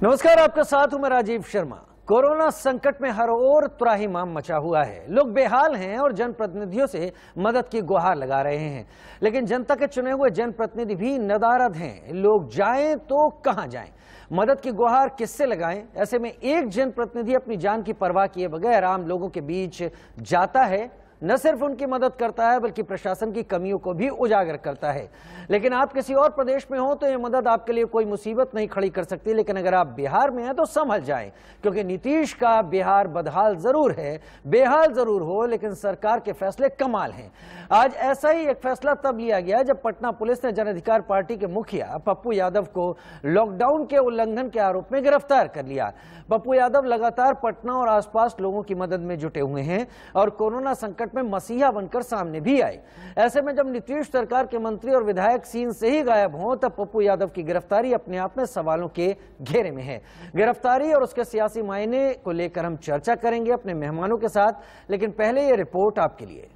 नमस्कार, आपका साथ हूं मैं राजीव शर्मा। कोरोना संकट में हर ओर त्राहिमाम मचा हुआ है। लोग बेहाल हैं और जनप्रतिनिधियों से मदद की गुहार लगा रहे हैं, लेकिन जनता के चुने हुए जनप्रतिनिधि भी नदारद हैं। लोग जाएं तो कहां जाएं, मदद की गुहार किससे लगाएं? ऐसे में एक जनप्रतिनिधि अपनी जान की परवाह किए बगैर आम लोगों के बीच जाता है, न सिर्फ उनकी मदद करता है बल्कि प्रशासन की कमियों को भी उजागर करता है। लेकिन आप किसी और प्रदेश में हो तो ये मदद आपके लिए कोई मुसीबत नहीं खड़ी कर सकती, लेकिन अगर आप बिहार में हैं तो संभल जाएं, क्योंकि नीतीश का बिहार बदहाल जरूर है, बेहाल जरूर हो, लेकिन सरकार के फैसले कमाल हैं। आज ऐसा ही एक फैसला तब लिया गया जब पटना पुलिस ने जन अधिकार पार्टी के मुखिया पप्पू यादव को लॉकडाउन के उल्लंघन के आरोप में गिरफ्तार कर लिया। पप्पू यादव लगातार पटना और आसपास लोगों की मदद में जुटे हुए हैं और कोरोना संकट में मसीहा बनकर सामने भी आए। ऐसे में जब नीतीश सरकार के मंत्री और विधायक सीन से ही गायब हों, तब पप्पू यादव की गिरफ्तारी अपने आप में सवालों के घेरे में है। गिरफ्तारी और उसके सियासी मायने को लेकर हम चर्चा करेंगे अपने मेहमानों के साथ, लेकिन पहले ये रिपोर्ट आपके लिए।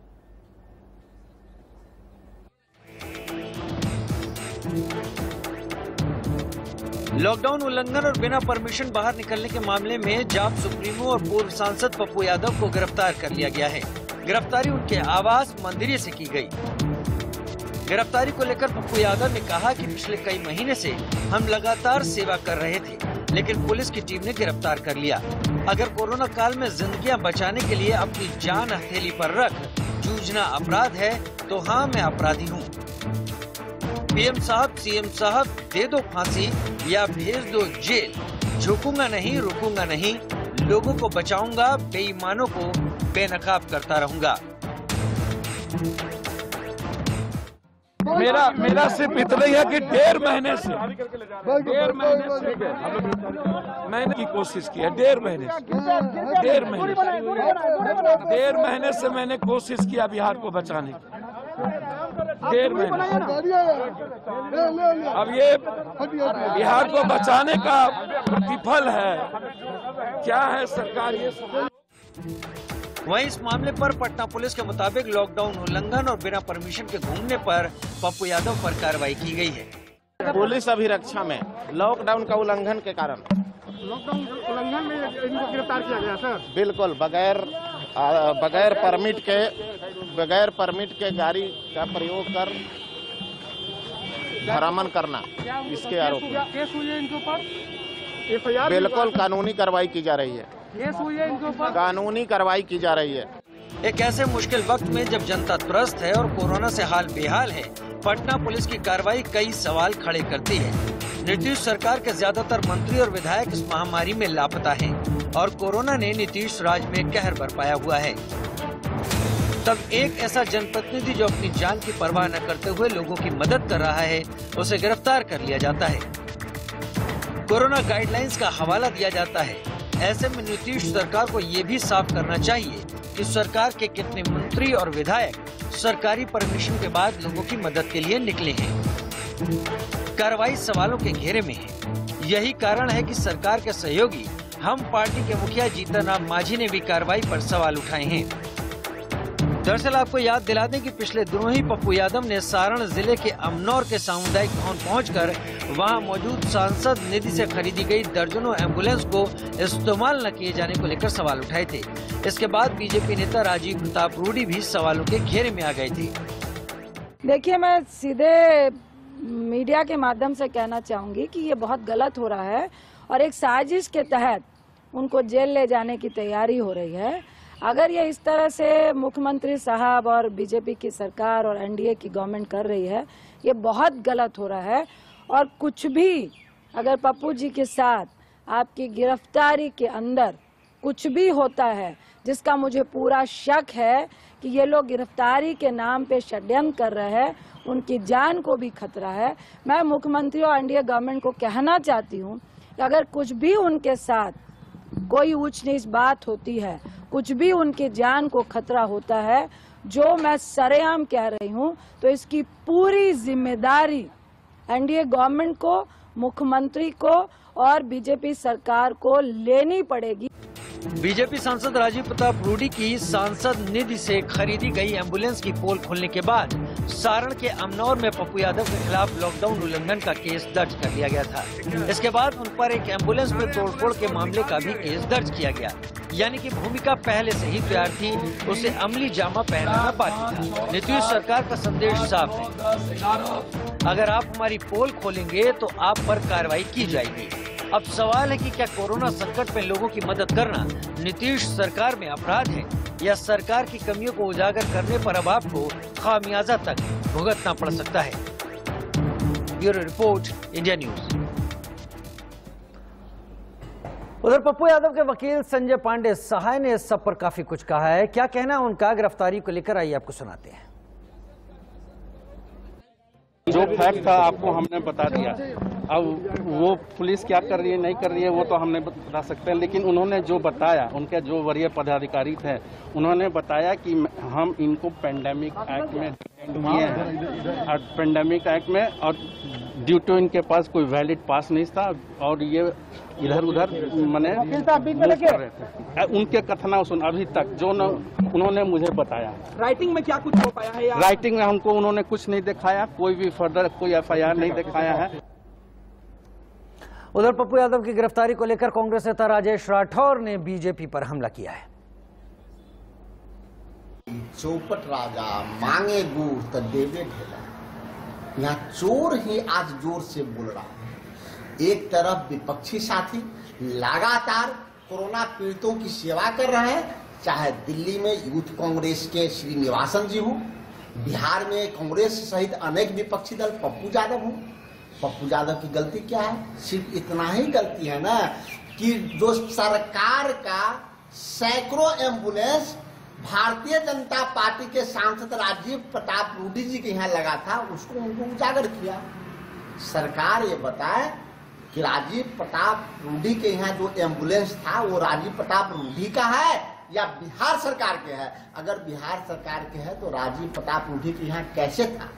लॉकडाउन उल्लंघन और बिना परमिशन बाहर निकलने के मामले में जाप सुप्रीमो और पूर्व सांसद पप्पू यादव को गिरफ्तार कर लिया गया है। गिरफ्तारी उनके आवास मंदिर से की गई। गिरफ्तारी को लेकर पप्पू यादव ने कहा कि पिछले कई महीने से हम लगातार सेवा कर रहे थे, लेकिन पुलिस की टीम ने गिरफ्तार कर लिया। अगर कोरोना काल में जिंदगियां बचाने के लिए अपनी जान हथेली पर रख जूझना अपराध है तो हाँ, मैं अपराधी हूँ। पीएम साहब, सीएम साहब, दे दो फांसी या भेज दो जेल। झुकूंगा नहीं, रुकूंगा नहीं, लोगों को बचाऊंगा, बेईमानों को बेनकाब करता रहूंगा। मेरा सिर्फ इतना ही है कि डेढ़ महीने से मैंने की कोशिश की है। डेढ़ महीने से मैंने कोशिश किया बिहार को बचाने की। 1.5 महीने। अब ये बिहार को बचाने का विफल है, क्या है सरकार ये सब। वहीं इस मामले पर पटना पुलिस के मुताबिक लॉकडाउन उल्लंघन और बिना परमिशन के घूमने पर पप्पू यादव पर कार्रवाई की गई है। पुलिस अभिरक्षा में लॉकडाउन का उल्लंघन के कारण उल्लंघन में इनको गिरफ्तार किया गया सर। बिल्कुल बगैर परमिट के गाड़ी का प्रयोग कर भ्रमण करना, इसके आरोप में केस हुई है इनके ऊपर। बिल्कुल कानूनी कार्रवाई की जा रही है। केस हुई है इनके ऊपर, कानूनी कार्रवाई की जा रही है। एक ऐसे मुश्किल वक्त में जब जनता त्रस्त है और कोरोना से हाल बेहाल है, पटना पुलिस की कार्रवाई कई सवाल खड़े करती है। नीतीश सरकार के ज्यादातर मंत्री और विधायक इस महामारी में लापता हैं और कोरोना ने नीतीश राज में कहर बरपाया हुआ है। तब एक ऐसा जनप्रतिनिधि जो अपनी जान की परवाह न करते हुए लोगों की मदद कर रहा है, उसे गिरफ्तार कर लिया जाता है। कोरोना गाइडलाइंस का हवाला दिया जाता है। ऐसे में नीतीश सरकार को ये भी साफ करना चाहिए कि सरकार के कितने मंत्री और विधायक सरकारी परमिशन के बाद लोगों की मदद के लिए निकले हैं। कार्रवाई सवालों के घेरे में है। यही कारण है कि सरकार के सहयोगी हम पार्टी के मुखिया जीतन राम मांझी ने भी कार्रवाई पर सवाल उठाए हैं। दरअसल आपको याद दिला दें कि पिछले दिनों ही पप्पू यादव ने सारण जिले के अमनौर के सामुदायिक भवन पहुंचकर वहां मौजूद सांसद निधि से खरीदी गई दर्जनों एम्बुलेंस को इस्तेमाल न किए जाने को लेकर सवाल उठाए थे। इसके बाद बीजेपी नेता राजीव प्रताप रूडी भी सवालों के घेरे में आ गए थे। देखिए, मैं सीधे मीडिया के माध्यम से कहना चाहूंगी कि ये बहुत गलत हो रहा है और एक साजिश के तहत उनको जेल ले जाने की तैयारी हो रही है। अगर ये इस तरह से मुख्यमंत्री साहब और बीजेपी की सरकार और एनडीए की गवर्नमेंट कर रही है, ये बहुत गलत हो रहा है। और कुछ भी अगर पप्पू जी के साथ आपकी गिरफ्तारी के अंदर कुछ भी होता है, जिसका मुझे पूरा शक है कि ये लोग गिरफ्तारी के नाम पे षड्यंत्र कर रहे हैं, उनकी जान को भी खतरा है। मैं मुख्यमंत्री और एनडीए गवर्नमेंट को कहना चाहती हूँ कि अगर कुछ भी उनके साथ कोई ऊंच नीच बात होती है, कुछ भी उनकी जान को खतरा होता है, जो मैं सरेआम कह रही हूँ, तो इसकी पूरी जिम्मेदारी एनडीए गवर्नमेंट को, मुख्यमंत्री को और बीजेपी सरकार को लेनी पड़ेगी। बीजेपी सांसद राजीव प्रताप रूडी की सांसद निधि से खरीदी गई एम्बुलेंस की पोल खुलने के बाद सारण के अमनौर में पप्पू यादव के खिलाफ लॉकडाउन उल्लंघन का केस दर्ज कर लिया गया था। इसके बाद उन पर एक एम्बुलेंस में तोड़फोड़ के मामले का भी केस दर्ज किया गया। यानी कि भूमिका पहले से ही तैयार थी, उसे अमली जामा पहनाना बाकी था। नीतीश सरकार का संदेश साफ है, अगर आप हमारी पोल खोलेंगे तो आप पर कार्रवाई की जाएगी। अब सवाल है कि क्या कोरोना संकट में लोगों की मदद करना नीतीश सरकार में अपराध है, या सरकार की कमियों को उजागर करने पर अब आपको खामियाजा तक भुगतना पड़ सकता है। Bureau report, India news. उधर पप्पू यादव के वकील संजय पांडे सहाय ने इस सब पर काफी कुछ कहा है। क्या कहना उनका गिरफ्तारी को लेकर, आइए आपको सुनाते हैं। जो फैक्ट था आपको हमने बता दिया। अब वो पुलिस क्या कर रही है नहीं कर रही है वो तो हम नहीं बता सकते, लेकिन उन्होंने जो बताया, उनके जो वरीय पदाधिकारी थे, उन्होंने बताया कि हम इनको पेंडेमिक एक्ट में किए हैं, और पेंडेमिक एक्ट में, और ड्यू टू इनके पास कोई वैलिड पास नहीं था और ये इधर उधर मैंने कर रहे थे। उनके कथना सुन अभी तक जो उन्होंने मुझे बताया। राइटिंग में क्या कुछ हो पाया है? राइटिंग में हमको उन्होंने कुछ नहीं दिखाया, कोई भी फर्दर कोई FIR नहीं दिखाया है। उधर पप्पू यादव की गिरफ्तारी को लेकर कांग्रेस नेता राजेश राठौर ने बीजेपी पर हमला किया है। चौपट राजा मांगे गुड़ तो देवे ढेला, यहाँ चोर ही आज जोर से बोल रहा है। एक तरफ विपक्षी साथी लगातार कोरोना पीड़ितों की सेवा कर रहे हैं, चाहे दिल्ली में यूथ कांग्रेस के श्रीनिवासन जी हो, बिहार में कांग्रेस सहित अनेक विपक्षी दल पप्पू यादव हो। पप्पू यादव की गलती क्या है? सिर्फ इतना ही गलती है ना कि जो सरकार का सैकड़ों एम्बुलेंस भारतीय जनता पार्टी के सांसद राजीव प्रताप रूडी जी के यहाँ लगा था, उसको उनको उजागर किया। सरकार ये बताए कि राजीव प्रताप रूडी के यहाँ जो एम्बुलेंस था वो राजीव प्रताप रूडी का है या बिहार सरकार के है? अगर बिहार सरकार के है तो राजीव प्रताप रूडी के यहाँ कैसे था?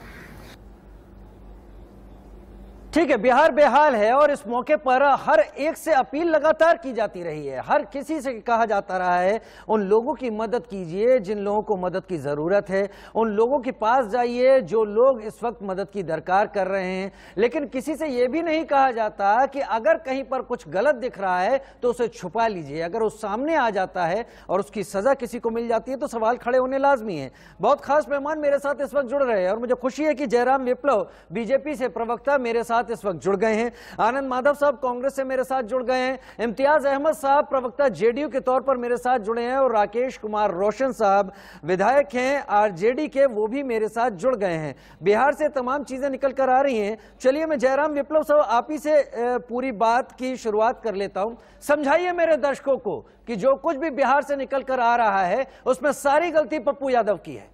ठीक है, बिहार बेहाल है और इस मौके पर हर एक से अपील लगातार की जाती रही है। हर किसी से कहा जाता रहा है उन लोगों की मदद कीजिए जिन लोगों को मदद की जरूरत है, उन लोगों के पास जाइए जो लोग इस वक्त मदद की दरकार कर रहे हैं। लेकिन किसी से यह भी नहीं कहा जाता कि अगर कहीं पर कुछ गलत दिख रहा है तो उसे छुपा लीजिए। अगर वो सामने आ जाता है और उसकी सजा किसी को मिल जाती है तो सवाल खड़े होने लाजमी है। बहुत खास मेहमान मेरे साथ इस वक्त जुड़ रहे हैं और मुझे खुशी है कि जयराम विप्लव बीजेपी से प्रवक्ता मेरे साथ इस वक्त जुड़ गए हैं। आनंद माधव साहब कांग्रेस से मेरे साथ जुड़ गए हैं। इम्तियाज अहमद साहब प्रवक्ता जेडीयू के तौर पर मेरे साथ जुड़े हैं और राकेश कुमार रोशन साहब विधायक हैं आरजेडी के, वो भी मेरे साथ जुड़ गए हैं। बिहार से तमाम चीजें निकल कर आ रही हैं। चलिए मैं जयराम विप्लव साहब आप ही से पूरी बात की शुरुआत कर लेता हूं। समझाइए मेरे दर्शकों को कि जो कुछ भी बिहार से निकल कर आ रहा है उसमें सारी गलती पप्पू यादव की है।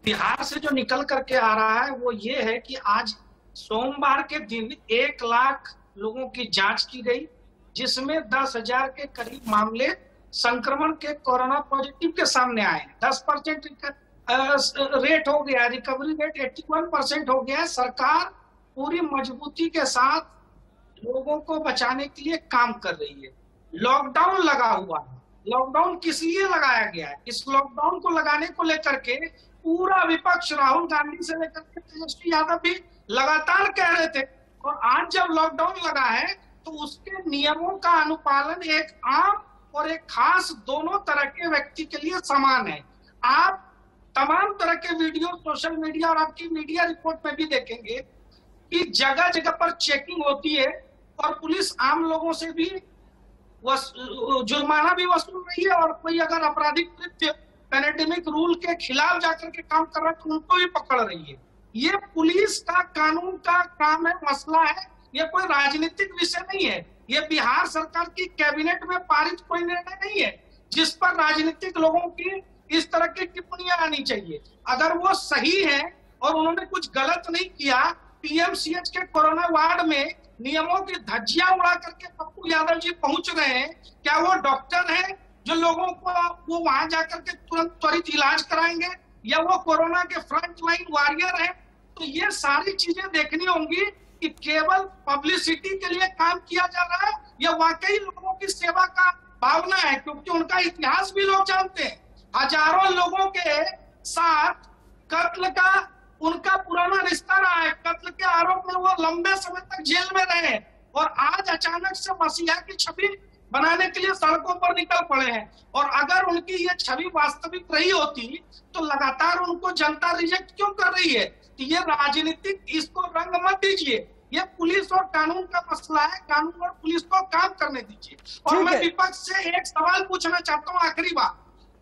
बिहार से जो निकल करके आ रहा है वो ये है कि आज सोमवार के दिन 1 लाख लोगों की जांच की गई, जिसमें 10,000 के करीब मामले संक्रमण के कोरोना पॉजिटिव के सामने आए। 10% रेट हो गया, रिकवरी रेट 81% हो गया है। सरकार पूरी मजबूती के साथ लोगों को बचाने के लिए काम कर रही है। लॉकडाउन लगा हुआ है। लॉकडाउन किस लिए लगाया गया है? इस लॉकडाउन को लगाने को लेकर के पूरा विपक्ष राहुल गांधी से लेकर के तेजस्वी यादव भी लगातार कह रहे थे, और आज जब लॉकडाउन लगा है तो उसके नियमों का अनुपालन एक आम और एक खास दोनों तरह के व्यक्ति के लिए समान है। आप तमाम तरह के वीडियो सोशल मीडिया और आपकी मीडिया रिपोर्ट में भी देखेंगे कि जगह जगह पर चेकिंग होती है और पुलिस आम लोगों से भी जुर्माना भी वसूल रही है, और कोई अगर आपराधिक कृत्य पैंडेमिक रूल के खिलाफ जाकर के काम कर रहा है तो उनको भी पकड़ रही है। ये पुलिस का कानून का काम है, मसला है। ये कोई राजनीतिक विषय नहीं है। ये बिहार सरकार की कैबिनेट में पारित कोई निर्णय नहीं है जिस पर राजनीतिक लोगों की इस तरह की टिप्पणियां आनी चाहिए। अगर वो सही है और उन्होंने कुछ गलत नहीं किया, पीएमसीएच के कोरोना वार्ड में नियमों की धज्जियां उड़ा करके पप्पू यादव जी पहुंच रहे हैं, क्या वो डॉक्टर हैं जो लोगों को वो वहां जाकर के तुरंत त्वरित इलाज कराएंगे, या वो कोरोना के फ्रंट लाइन वॉरियर हैं? तो ये सारी चीजें देखनी होंगी कि केवल पब्लिसिटी के लिए काम किया जा रहा है या वाकई लोगों की सेवा का भावना है, क्योंकि उनका इतिहास भी लोग जानते हैं। हजारों लोगों के साथ कत्ल का उनका पुराना रिश्ता रहा है, कत्ल के आरोप में वो लंबे समय तक जेल में रहे और आज अचानक से मसीहा की छवि बनाने के लिए सड़कों पर निकल पड़े हैं। और अगर उनकी ये छवि वास्तविक रही होती तो लगातार उनको जनता रिजेक्ट क्यों कर रही है? तो ये राजनीतिक, इसको रंग मत दीजिए, ये पुलिस और कानून का मसला है, कानून और पुलिस को काम करने दीजिए। और मैं विपक्ष से एक सवाल पूछना चाहता हूँ, आखिरी बात,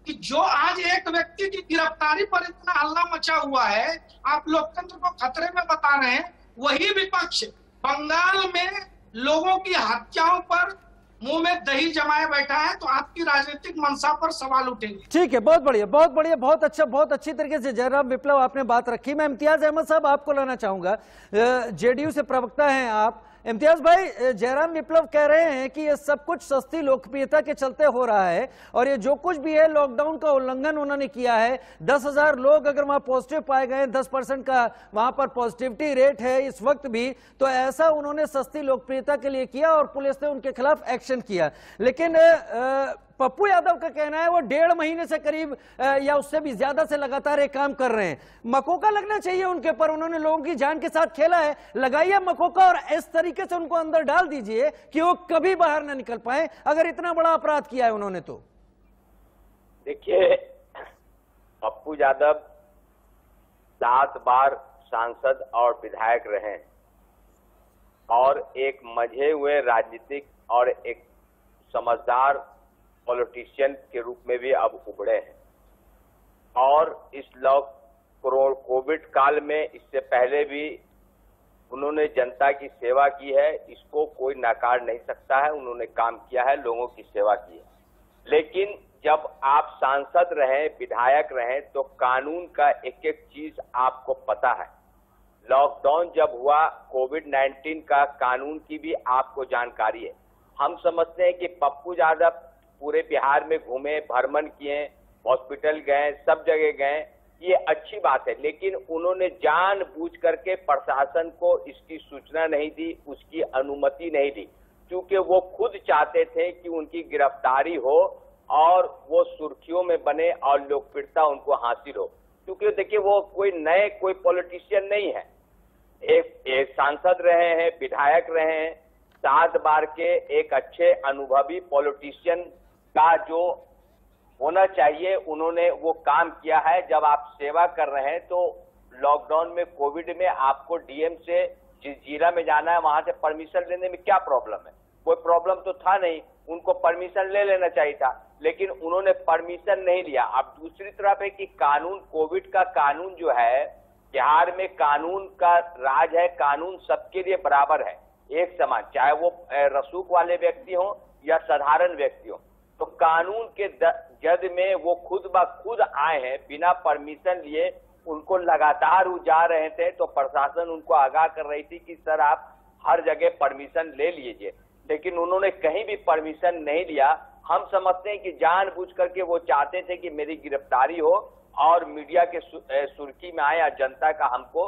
कि जो आज एक व्यक्ति की गिरफ्तारी पर इतना हल्ला मचा हुआ है, आप लोकतंत्र को खतरे में बता रहे हैं, वही विपक्ष बंगाल में लोगों की हत्याओं पर मुंह में दही जमाए बैठा है, तो आपकी राजनीतिक मंशा पर सवाल उठेंगे। ठीक है, बहुत बढ़िया, बहुत बढ़िया, बहुत अच्छा, बहुत अच्छी तरीके से जयराम विप्लव आपने बात रखी। मैं इम्तियाज अहमद साहब आपको लाना चाहूंगा, जेडीयू से प्रवक्ता हैं आप। इम्तियाज भाई, जयराम विप्लव कह रहे हैं कि ये सब कुछ सस्ती लोकप्रियता के चलते हो रहा है और ये जो कुछ भी है लॉकडाउन का उल्लंघन उन्होंने किया है। 10,000 लोग अगर वहां पॉजिटिव पाए गए, 10% का वहां पर पॉजिटिविटी रेट है इस वक्त भी, तो ऐसा उन्होंने सस्ती लोकप्रियता के लिए किया और पुलिस ने उनके खिलाफ एक्शन किया। लेकिन पप्पू यादव का कहना है वो 1.5 महीने से करीब या उससे भी ज्यादा से लगातार एक काम कर रहे हैं। मकोका लगना चाहिए उनके पर, उन्होंने लोगों की जान के साथ खेला है, लगाइए मकोका और इस तरीके से उनको अंदर डाल दीजिए कि वो कभी बाहर ना निकल पाए, अगर इतना बड़ा अपराध किया है उन्होंने तो। देखिए, पप्पू यादव 7 बार सांसद और विधायक रहे और एक मंझे हुए राजनीतिक और एक समझदार पॉलिटिशियन के रूप में भी अब उभरे हैं। और इस कोविड काल में इससे पहले भी उन्होंने जनता की सेवा की है, इसको कोई नकार नहीं सकता है। उन्होंने काम किया है, लोगों की सेवा की है। लेकिन जब आप सांसद रहे, विधायक रहे, तो कानून का एक एक चीज आपको पता है। लॉकडाउन जब हुआ, कोविड-19 का कानून की भी आपको जानकारी है। हम समझते हैं कि पप्पू यादव पूरे बिहार में घूमे, भ्रमण किए, हॉस्पिटल गए, सब जगह गए, ये अच्छी बात है। लेकिन उन्होंने जानबूझ करके प्रशासन को इसकी सूचना नहीं दी, उसकी अनुमति नहीं दी, क्योंकि वो खुद चाहते थे कि उनकी गिरफ्तारी हो और वो सुर्खियों में बने और लोकप्रियता उनको हासिल हो। क्योंकि देखिए, वो कोई पॉलिटिशियन नहीं है, एक सांसद रहे हैं, विधायक रहे हैं, 7 बार के एक अच्छे अनुभवी पॉलिटिशियन का जो होना चाहिए उन्होंने वो काम किया है। जब आप सेवा कर रहे हैं तो लॉकडाउन में, कोविड में आपको डीएम से जिला में जाना है, वहां से परमिशन लेने में क्या प्रॉब्लम है? कोई प्रॉब्लम तो था नहीं, उनको परमिशन ले लेना चाहिए था, लेकिन उन्होंने परमिशन नहीं लिया। अब दूसरी तरफ है कि कानून, कोविड का कानून जो है, बिहार में कानून का राज है, कानून सबके लिए बराबर है, एक समान, चाहे वो रसूख वाले व्यक्ति हो या साधारण व्यक्ति हो। तो कानून के जद में वो खुद ब खुद आए हैं, बिना परमिशन लिए। उनको लगातार वो जा रहे थे तो प्रशासन उनको आगाह कर रही थी कि सर आप हर जगह परमिशन ले लीजिए, लेकिन उन्होंने कहीं भी परमिशन नहीं लिया। हम समझते हैं कि जानबूझ करके वो चाहते थे कि मेरी गिरफ्तारी हो और मीडिया के सुर्खी में आए या जनता का हमको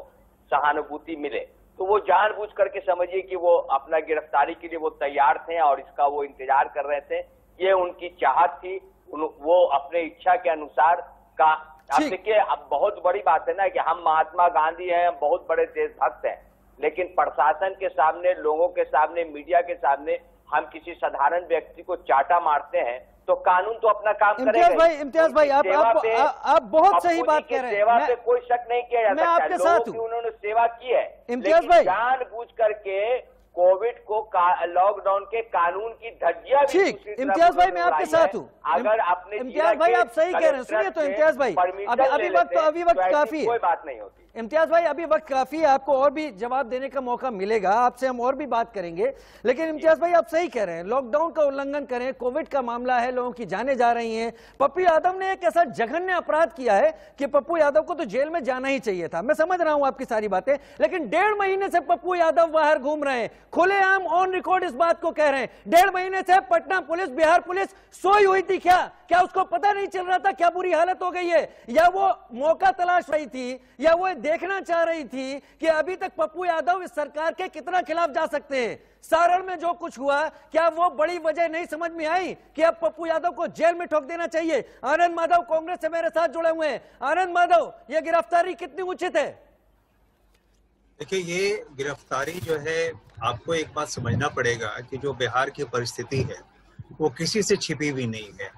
सहानुभूति मिले। तो वो जानबूझ करके समझिए कि वो अपना गिरफ्तारी के लिए वो तैयार थे और इसका वो इंतजार कर रहे थे। ये उनकी चाहत थी, वो अपने इच्छा के अनुसार का। अब देखिए, अब बहुत बड़ी बात है ना कि हम महात्मा गांधी हैं, हम बहुत बड़े देशभक्त हैं, लेकिन प्रशासन के सामने, लोगों के सामने, मीडिया के सामने हम किसी साधारण व्यक्ति को चाटा मारते हैं तो कानून तो अपना काम करेगा। इम्तियाज भाई, आप बहुत सही बात कह रहे हैं। सेवा पे कोई शक नहीं किया जा सकता। मैं आपके साथ हूं, उन्होंने सेवा की है, इम्तियाज भाई, जानबूझ करके कोविड को लॉकडाउन के कानून की धज्जियां भी। ठीक, इम्तियाज भाई मैं आपके साथ हूँ। अगर अपने इम्तियाज भाई आप सही कह रहे हैं। सुनिए तो इम्तियाज भाई, अभी वक्त काफी है, कोई बात नहीं होती। इम्तियाज भाई अभी वक्त काफी है, आपको और भी जवाब देने का मौका मिलेगा, आपसे हम और भी बात करेंगे। लेकिन इम्तियाज भाई आप सही कह रहे हैं, लॉकडाउन का उल्लंघन करें, कोविड का मामला है, लोगों की जानें जा रही हैं। पप्पू यादव ने एक ऐसा जघन्य अपराध किया है कि पप्पू यादव को तो जेल में जाना ही चाहिए था। मैं समझ रहा हूं आपकी सारी बातें, लेकिन 1.5 महीने से पप्पू यादव बाहर घूम रहे हैं, खुलेआम ऑन रिकॉर्ड इस बात को कह रहे हैं। 1.5 महीने से पटना पुलिस, बिहार पुलिस सोई हुई थी क्या उसको पता नहीं चल रहा था क्या बुरी हालत हो गई है? या वो मौका तलाश रही थी, या वो देखना चाह रही थी कि अभी तक पप्पू यादव इस सरकार के कितना खिलाफ जा सकते हैं? सारण में जो कुछ हुआ, क्या वो बड़ी वजह नहीं समझ में आई कि अब पप्पू यादव को जेल में ठोक देना चाहिए? आनंद माधव कांग्रेस से मेरे साथ जुड़े हुए हैं। आनंद माधव, ये गिरफ्तारी कितनी उचित है? देखिए, ये गिरफ्तारी जो है, आपको एक बात समझना पड़ेगा कि जो बिहार की परिस्थिति है वो किसी से छिपी हुई नहीं है।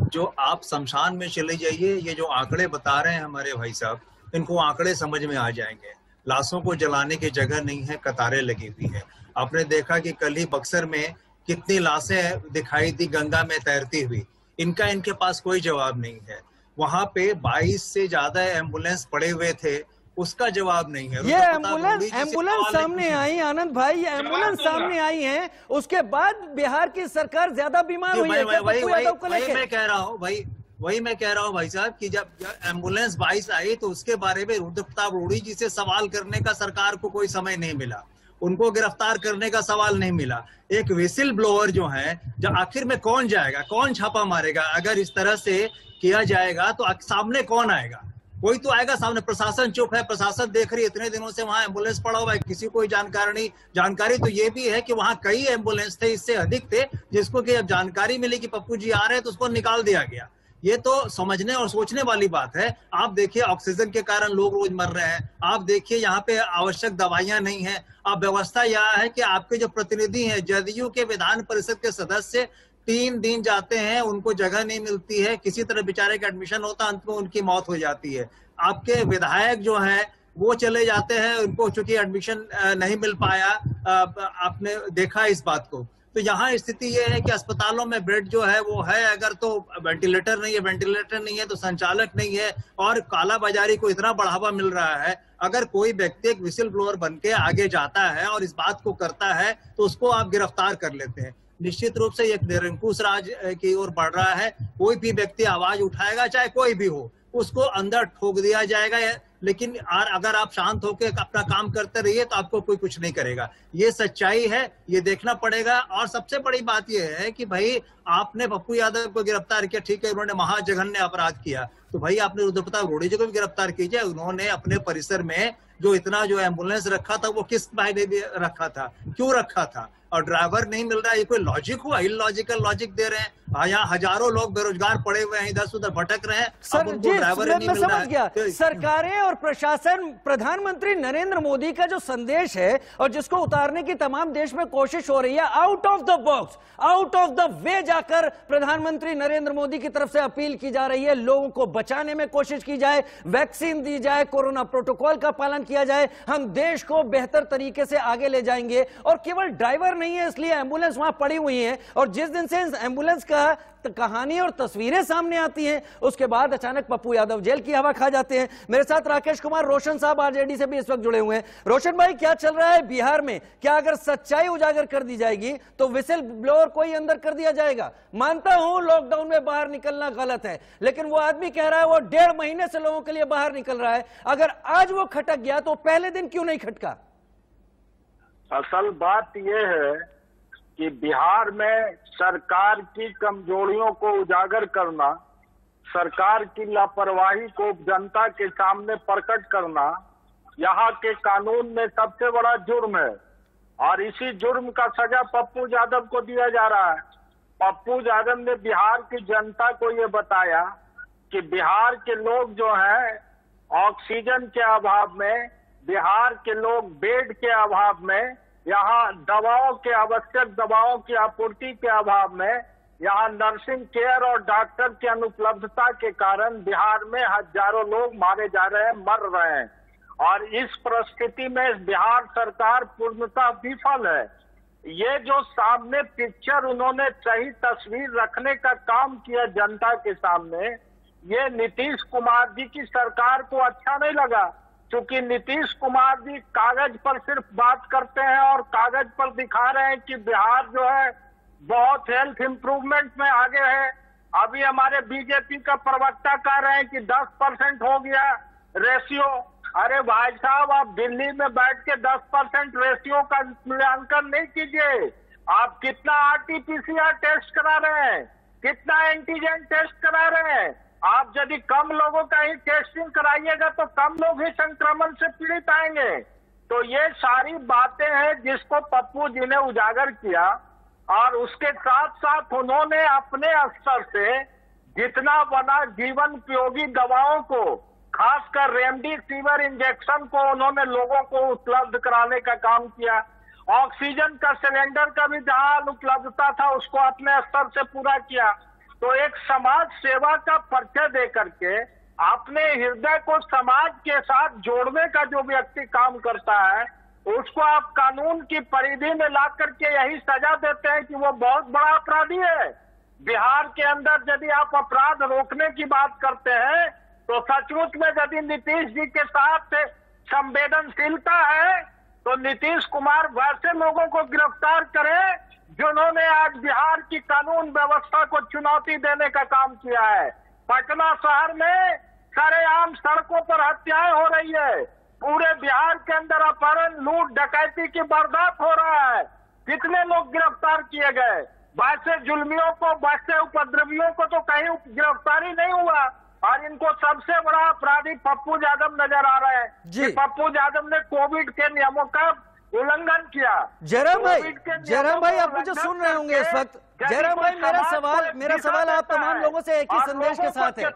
जो आप शमशान में चले जाइए, ये जो आंकड़े बता रहे हैं हमारे भाई साहब, इनको आंकड़े समझ में आ जाएंगे। लाशों को जलाने की जगह नहीं है, कतारें लगी हुई है। आपने देखा कि कल ही बक्सर में कितनी लाशें दिखाई दी गंगा में तैरती हुई, इनके पास कोई जवाब नहीं है। वहां पे 22 से ज्यादा एम्बुलेंस पड़े हुए थे, उसका जवाब नहीं है। ये एम्बुलेंस सामने आई, आनंद भाई, ये एम्बुलेंस सामने आई है, उसके बाद बिहार की सरकार ज्यादा बीमार हुई है क्या पप्पू यादव को लेकर? मैं कह रहा हूँ भाई, वही मैं कह रहा हूँ भाई साहब कि जब एम्बुलेंस 22 आई तो उसके बारे में रुद्र प्रताप रूडी जी से सवाल करने का सरकार को कोई समय नहीं मिला, उनको गिरफ्तार करने का सवाल नहीं मिला। एक विसिल ब्लोअर जो है, जब आखिर में कौन जाएगा, कौन छापा मारेगा? अगर इस तरह से किया जाएगा तो सामने कौन आएगा? कोई तो आएगा सामने। प्रशासन चुप है, प्रशासन देख रही है, इतने दिनों से वहां एम्बुलेंस पड़ा हुआ है, किसी को कोई जानकारी तो ये भी है कि वहां कई एम्बुलेंस थे, इससे अधिक थे, जिसको कि अब जानकारी मिली कि पप्पू जी आ रहे हैं तो उसको निकाल दिया गया। ये तो समझने और सोचने वाली बात है। आप देखिए, ऑक्सीजन के कारण लोग रोज मर रहे हैं। आप देखिए, यहाँ पे आवश्यक दवाइयां नहीं है। अब व्यवस्था यह है कि आपके जो प्रतिनिधि हैं, जदयू के विधान परिषद के सदस्य 3 दिन जाते हैं, उनको जगह नहीं मिलती है, किसी तरह बेचारे का एडमिशन होता है, अंत में उनकी मौत हो जाती है। आपके विधायक जो हैं वो चले जाते हैं, उनको चूंकि एडमिशन नहीं मिल पाया, आपने देखा इस बात को। तो यहाँ स्थिति ये है कि अस्पतालों में बेड जो है वो है, अगर तो वेंटिलेटर नहीं है तो संचालक नहीं है, और कालाबाजारी को इतना बढ़ावा मिल रहा है। अगर कोई व्यक्ति एक विसिल ब्लोअर बन के आगे जाता है और इस बात को करता है तो उसको आप गिरफ्तार कर लेते हैं। निश्चित रूप से एक निरंकुश राज की ओर बढ़ रहा है। कोई भी व्यक्ति आवाज उठाएगा, चाहे कोई भी हो, उसको अंदर ठोक दिया जाएगा। लेकिन अगर आप शांत होकर अपना काम करते रहिए तो आपको कोई कुछ नहीं करेगा। ये सच्चाई है, ये देखना पड़ेगा। और सबसे बड़ी बात ये है कि भाई, आपने पप्पू यादव को गिरफ्तार किया, ठीक है, उन्होंने महाजघन्य अपराध किया, तो भाई आपने रुद्र प्रताप रूडी जी को भी गिरफ्तार कीजिए। उन्होंने अपने परिसर में जो इतना जो एम्बुलेंस रखा था, वो किस मायने में रखा था, क्यों रखा था? और ड्राइवर नहीं मिल रहा है, ये कोई लॉजिक हुआ? इलॉजिकल लॉजिक दे रहे हैं। यहाँ हजारों लोग बेरोजगार पड़े हुए हैं, इधर उधर भटक रहे हैं, सर जी, मैं समझ गया। सरकारें और प्रशासन, प्रधानमंत्री नरेंद्र मोदी का जो संदेश है और जिसको उतारने की तमाम देश में कोशिश हो रही है, out of the box, out of the way जाकर प्रधानमंत्री नरेंद्र मोदी की तरफ से अपील की जा रही है, लोगों को बचाने में कोशिश की जाए, वैक्सीन दी जाए, कोरोना प्रोटोकॉल का पालन किया जाए, हम देश को बेहतर तरीके से आगे ले जाएंगे। और केवल ड्राइवर नहीं है इसलिए एम्बुलेंस वहां पड़ी हुई है, और जिस दिन से एम्बुलेंस का कहानी और तस्वीरें सामने आती हैं, उसके बाद अचानक पप्पू यादव जेल की हवा खा जाते हैं। मेरे साथ राकेश कुमार रोशन साहब आरजेडी से भी इस वक्त जुड़े हुए हैं। रोशन भाई, क्या चल रहा है बिहार में? क्या अगर सच्चाई उजागर कर दी जाएगी तो विसिल ब्लोअर कोई अंदर कर दिया जाएगा? मानता हूं लॉकडाउन में बाहर निकलना गलत है, लेकिन वो आदमी कह रहा है वो 1.5 महीने से लोगों के लिए बाहर निकल रहा है। अगर आज वो खटक गया तो पहले दिन क्यों नहीं खटका? असल बात यह है कि बिहार में सरकार की कमजोरियों को उजागर करना, सरकार की लापरवाही को जनता के सामने प्रकट करना यहाँ के कानून में सबसे बड़ा जुर्म है। और इसी जुर्म का सजा पप्पू यादव को दिया जा रहा है। पप्पू यादव ने बिहार की जनता को ये बताया कि बिहार के लोग जो हैं ऑक्सीजन के अभाव में, बिहार के लोग बेड के अभाव में, यहाँ दवाओं के, आवश्यक दवाओं की आपूर्ति के अभाव में, यहाँ नर्सिंग केयर और डॉक्टर की अनुपलब्धता के कारण बिहार में हजारों लोग मारे जा रहे हैं, मर रहे हैं। और इस परिस्थिति में बिहार सरकार पूर्णतः विफल है। ये जो सामने पिक्चर उन्होंने सही तस्वीर रखने का काम किया जनता के सामने, ये नीतीश कुमार जी की सरकार को अच्छा नहीं लगा, क्योंकि नीतीश कुमार जी कागज पर सिर्फ बात करते हैं और कागज पर दिखा रहे हैं कि बिहार जो है बहुत हेल्थ इंप्रूवमेंट में आगे है। अभी हमारे बीजेपी का प्रवक्ता कह रहे हैं कि 10% हो गया रेशियो। अरे भाई साहब, आप दिल्ली में बैठ के 10% रेशियो का मूल्यांकन नहीं कीजिए। आप कितना RT-PCR टेस्ट करा रहे हैं, कितना एंटीजन टेस्ट करा रहे हैं। आप यदि कम लोगों का ही टेस्टिंग कराइएगा तो कम लोग ही संक्रमण से पीड़ित आएंगे। तो ये सारी बातें हैं जिसको पप्पू जी ने उजागर किया, और उसके साथ साथ उन्होंने अपने स्तर से जितना बना जीवन उपयोगी दवाओं को, खासकर रेमडेसिविर इंजेक्शन को उन्होंने लोगों को उपलब्ध कराने का काम किया। ऑक्सीजन का सिलेंडर का भी जहां अनुपलब्धता था उसको अपने स्तर से पूरा किया। तो एक समाज सेवा का परिचय दे करके अपने हृदय को समाज के साथ जोड़ने का जो व्यक्ति काम करता है, उसको आप कानून की परिधि में ला करके यही सजा देते हैं कि वो बहुत बड़ा अपराधी है। बिहार के अंदर यदि आप अपराध रोकने की बात करते हैं तो सचमुच में यदि नीतीश जी के साथ संवेदनशीलता है तो नीतीश कुमार वैसे लोगों को गिरफ्तार करे जिन्होंने आज बिहार की कानून व्यवस्था को चुनौती देने का काम किया है। पटना शहर में सरेआम सड़कों पर हत्याएं हो रही है, पूरे बिहार के अंदर अपहरण, लूट, डकैती की वारदात हो रहा है। कितने लोग गिरफ्तार किए गए? वैसे जुल्मियों को, वैसे उपद्रवियों को तो कहीं गिरफ्तारी नहीं हुआ, और इनको सबसे बड़ा अपराधी पप्पू यादव नजर आ रहा है कि पप्पू यादव ने कोविड के नियमों का उल्लंघन किया। जयराम भाई आप मुझे सुन रहे होंगे इस वक्त। जयराम भाई, मेरा सवाल आप तमाम लोगों से एक ही संदेश के साथ है।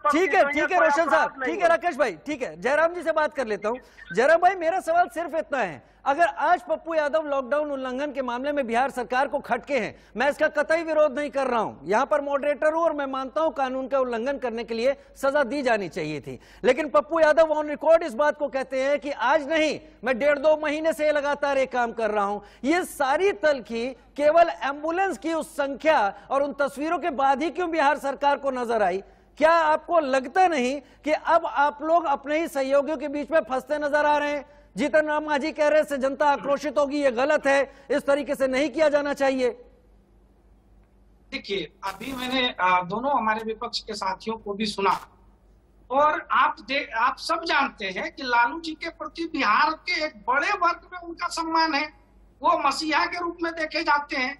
ठीक है रोशन साहब, ठीक है राकेश भाई, ठीक है, जयराम जी से बात कर लेता हूं। जयराम भाई, मेरा सवाल सिर्फ इतना है, अगर आज पप्पू यादव लॉकडाउन उल्लंघन के मामले में बिहार सरकार को खटके हैं, मैं इसका कतई विरोध नहीं कर रहा हूं, यहां पर मॉडरेटर हूं और मैं मानता हूं कानून का उल्लंघन करने के लिए सजा दी जानी चाहिए थी। लेकिन पप्पू यादव ऑन रिकॉर्ड इस बात को कहते हैं कि आज नहीं, मैं 1.5-2 महीने से लगातार ये काम कर रहा हूं। ये सारी तलखी केवल एम्बुलेंस की उस संख्या और उन तस्वीरों के बाद ही क्यों बिहार सरकार को नजर आई? क्या आपको लगता नहीं कि अब आप लोग अपने ही सहयोगियों के बीच में फंसते नजर आ रहे हैं? जीतन राम मांझी कह रहे से जनता आक्रोशित होगी, ये गलत है, इस तरीके से नहीं किया जाना चाहिए। देखिए, अभी मैंने दोनों हमारे विपक्ष के साथियों को भी सुना, और आप सब जानते हैं कि लालू जी के प्रति बिहार के एक बड़े वर्ग में उनका सम्मान है। वो मसीहा के रूप में देखे जाते हैं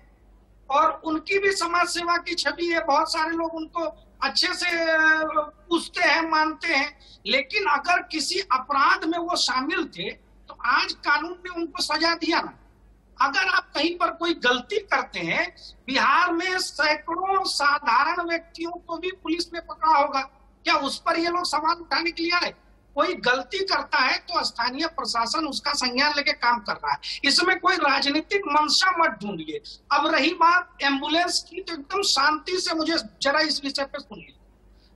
और उनकी भी समाज सेवा की छवि है। बहुत सारे लोग उनको अच्छे से पूछते हैं, मानते हैं। लेकिन अगर किसी अपराध में वो शामिल थे तो आज कानून ने उनको सजा दिया ना। अगर आप कहीं पर कोई गलती करते हैं, बिहार में सैकड़ों साधारण व्यक्तियों को भी पुलिस ने पकड़ा होगा, क्या उस पर ये लोग सवाल उठाने के लिए आए? कोई गलती करता है तो स्थानीय प्रशासन उसका संज्ञान लेके काम कर रहा है। इसमें कोई राजनीतिक मंशा मत ढूंढिए। अब रही बात एम्बुलेंस की, तो एकदम शांति से मुझे जरा इस विषय पे सुनिए।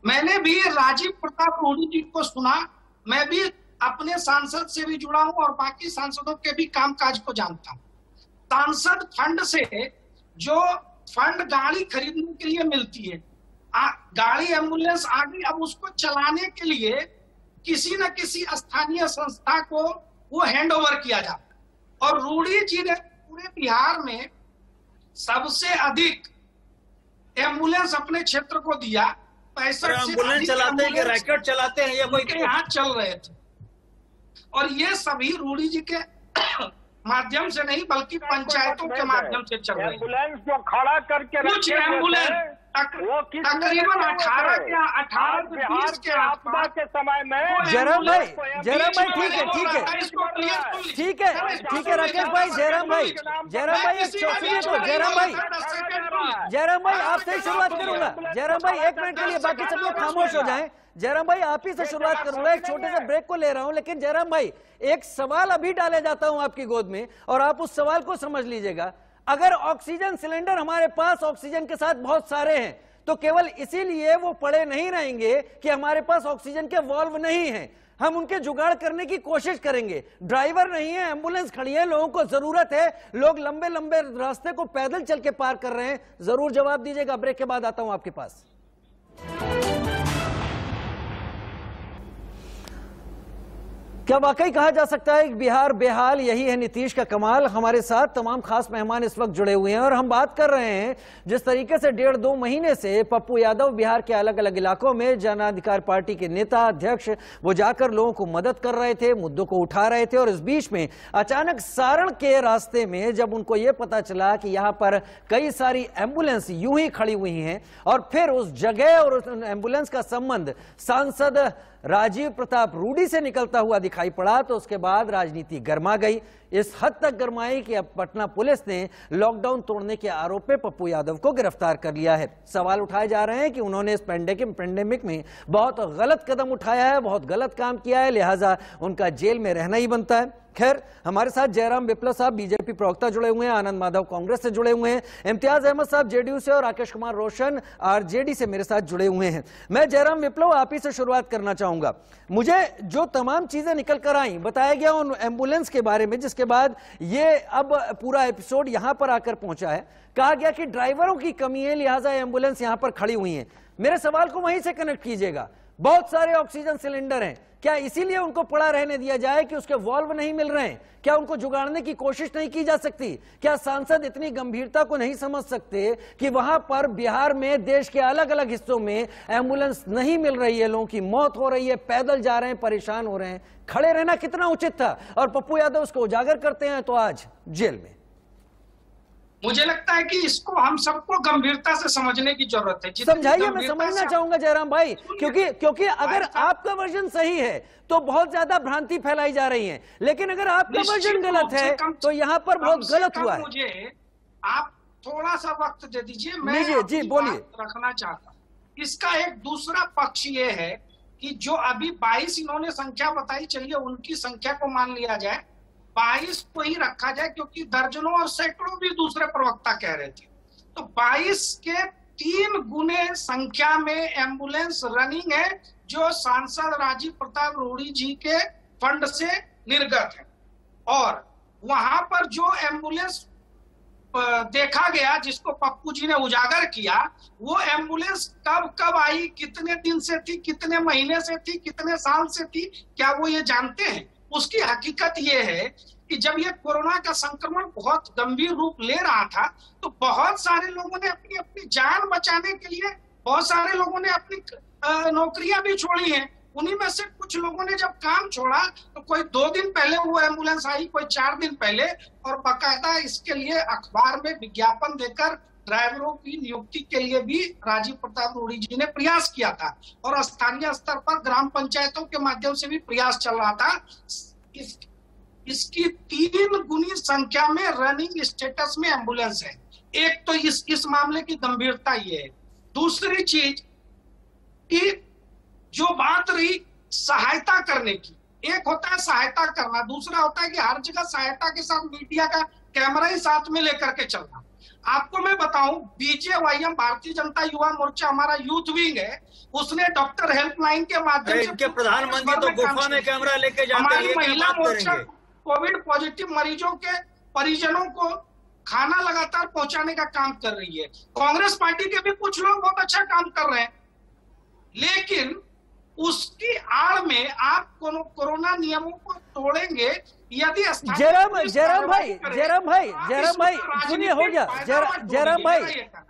मैंने भी राजीव प्रताप रूडी जी को सुना, मैं भी अपने सांसद से भी जुड़ा हूं और बाकी सांसदों के भी कामकाज को जानता हूं। सांसद फंड से जो फंड गाड़ी खरीदने के लिए मिलती है, गाड़ी एम्बुलेंस आ गई, अब उसको चलाने के लिए किसी न किसी स्थानीय संस्था को वो हैंड ओवर किया जाता। और रूडी जी ने पूरे बिहार में सबसे अधिक एम्बुलेंस अपने क्षेत्र को दिया। 65 एम्बुलेंस चलाते हैं, रैकेट चलाते हैं, ये कोई यहाँ चल रहे थे। और ये सभी रूडी जी के माध्यम से नहीं बल्कि पंचायतों के माध्यम से चल रहे हैं। एम्बुलेंस जो खड़ा करके कुछ एम्बुलेंस तकरीबन 18 के 20 के आपदा के समय में। जयराम भाई ठीक है राकेश भाई, जयराम भाई एक सुनिए तो, जयराम भाई आपसे ही शुरुआत करूंगा। जयराम भाई 1 मिनट के लिए बाकी सब लोग खामोश हो जाएं। जयराम भाई आप ही से शुरुआत करूंगा, एक छोटे से ब्रेक को ले रहा हूं। लेकिन जयराम भाई, एक सवाल अभी डाले जाता हूं आपकी गोद में और आप उस सवाल को समझ लीजिएगा। अगर ऑक्सीजन सिलेंडर हमारे पास ऑक्सीजन के साथ बहुत सारे हैं तो केवल इसीलिए वो पड़े नहीं रहेंगे कि हमारे पास ऑक्सीजन के वाल्व नहीं हैं। हम उनके जुगाड़ करने की कोशिश करेंगे। ड्राइवर नहीं है, एम्बुलेंस खड़ी है, लोगों को जरूरत है, लोग लंबे लंबे रास्ते को पैदल चल के पार कर रहे हैं। जरूर जवाब दीजिएगा। ब्रेक के बाद आता हूं आपके पास। क्या वाकई कहा जा सकता है कि बिहार बेहाल, यही है नीतीश का कमाल? हमारे साथ तमाम खास मेहमान इस वक्त जुड़े हुए हैं और हम बात कर रहे हैं जिस तरीके से 1.5-2 महीने से पप्पू यादव बिहार के अलग अलग इलाकों में जन अधिकार पार्टी के नेता अध्यक्ष वो जाकर लोगों को मदद कर रहे थे, मुद्दों को उठा रहे थे। और इस बीच में अचानक सारण के रास्ते में जब उनको ये पता चला कि यहाँ पर कई सारी एम्बुलेंस यूं ही खड़ी हुई हैं और फिर उस जगह और उस एम्बुलेंस का संबंध सांसद राजीव प्रताप रूडी से निकलता हुआ दिखाई पड़ा, तो उसके बाद राजनीति गर्मा गई। इस हद तक गर्माई कि अब पटना पुलिस ने लॉकडाउन तोड़ने के आरोप में पप्पू यादव को गिरफ्तार कर लिया है। सवाल उठाए जा रहे हैं कि उन्होंने इस पेंडेमिक में बहुत गलत कदम उठाया है, बहुत गलत काम किया है, लिहाजा उनका जेल में रहना ही बनता है। खैर, हमारे साथ जयराम विप्लव साहब बीजेपी प्रवक्ता जुड़े हुए हैं, आनंद माधव कांग्रेस से जुड़े हुए हैं, इम्तियाज अहमद साहब जेडीयू से और राकेश कुमार रोशन आरजेडी से मेरे साथ जुड़े हुए हैं। मैं जयराम विप्लव आप ही से शुरुआत करना चाहूंगा। मुझे जो तमाम चीजें निकल कर आई, बताया गया उन एम्बुलेंस के बारे में जिसके बाद ये अब पूरा एपिसोड यहां पर आकर पहुंचा है। कहा गया कि ड्राइवरों की कमी है, लिहाजा एम्बुलेंस यहां पर खड़ी हुई है। मेरे सवाल को वहीं से कनेक्ट कीजिएगा। बहुत सारे ऑक्सीजन सिलेंडर हैं, क्या इसीलिए उनको पड़ा रहने दिया जाए कि उसके वॉल्व नहीं मिल रहे हैं? क्या उनको जुगाड़ने की कोशिश नहीं की जा सकती? क्या सांसद इतनी गंभीरता को नहीं समझ सकते कि वहां पर बिहार में देश के अलग अलग हिस्सों में एम्बुलेंस नहीं मिल रही है, लोगों की मौत हो रही है, पैदल जा रहे हैं, परेशान हो रहे हैं, खड़े रहना कितना उचित था? और पप्पू यादव उसको उजागर करते हैं तो आज जेल में। मुझे लगता है कि इसको हम सबको गंभीरता से समझने की जरूरत है। समझाइए, मैं समझना चाहूंगा जयराम भाई, क्योंकि अगर आपका वर्जन सही है तो बहुत ज्यादा भ्रांति फैलाई जा रही है, लेकिन अगर आपका वर्जन गलत है तो यहाँ पर बहुत गलत हुआ है। मुझे आप थोड़ा सा वक्त दे दीजिए, मैं जी बोलिए। रखना चाहता हूँ। इसका एक दूसरा पक्ष ये है कि जो अभी 22 इन्होंने संख्या बताई, चलिए उनकी संख्या को मान लिया जाए, 22 को ही रखा जाए, क्योंकि दर्जनों और सैकड़ों भी दूसरे प्रवक्ता कह रहे थे। तो 22 के 3 गुने संख्या में एम्बुलेंस रनिंग है, जो सांसद राजीव प्रताप रूडी जी के फंड से निर्गत है। और वहां पर जो एम्बुलेंस देखा गया, जिसको पप्पू जी ने उजागर किया, वो एम्बुलेंस कब कब आई, कितने दिन से थी, कितने महीने से थी, कितने साल से थी, क्या वो ये जानते हैं? उसकी हकीकत ये है कि जब ये कोरोना का संक्रमण बहुत गंभीर रूप ले रहा था, तो बहुत सारे लोगों ने अपनी अपनी जान बचाने के लिए, बहुत सारे लोगों ने अपनी नौकरियां भी छोड़ी हैं। उन्हीं में से कुछ लोगों ने जब काम छोड़ा तो कोई 2 दिन पहले वो एम्बुलेंस आई, कोई 4 दिन पहले, और बाकायदा इसके लिए अखबार में विज्ञापन देकर ड्राइवरों की नियुक्ति के लिए भी राजीव प्रताप रूडी जी ने प्रयास किया था। और स्थानीय स्तर पर ग्राम पंचायतों के माध्यम से भी प्रयास चल रहा था। इसकी 3 गुनी संख्या में रनिंग स्टेटस में एम्बुलेंस है। एक तो इस मामले की गंभीरता ये है। दूसरी चीज कि जो बात रही सहायता करने की, एक होता है सहायता करना, दूसरा होता है कि हर जगह सहायता के साथ मीडिया का कैमरा ही साथ में लेकर के चलना। आपको मैं बताऊं, बीजेवाईएम भारतीय जनता युवा मोर्चा हमारा यूथ विंग है, उसने डॉक्टर हेल्पलाइन के माध्यम से प्रधानमंत्री तो गुफा में कैमरा लेके जाते हैं। हमारी महिला मोर्चा कोविड पॉजिटिव मरीजों के परिजनों को खाना लगातार पहुंचाने का काम कर रही है। कांग्रेस पार्टी के भी कुछ लोग बहुत अच्छा काम कर रहे हैं, लेकिन उसकी आड़ में आप कोरोना नियमों को तोड़ेंगे यदि जयराम भाई सुनिए, हो गया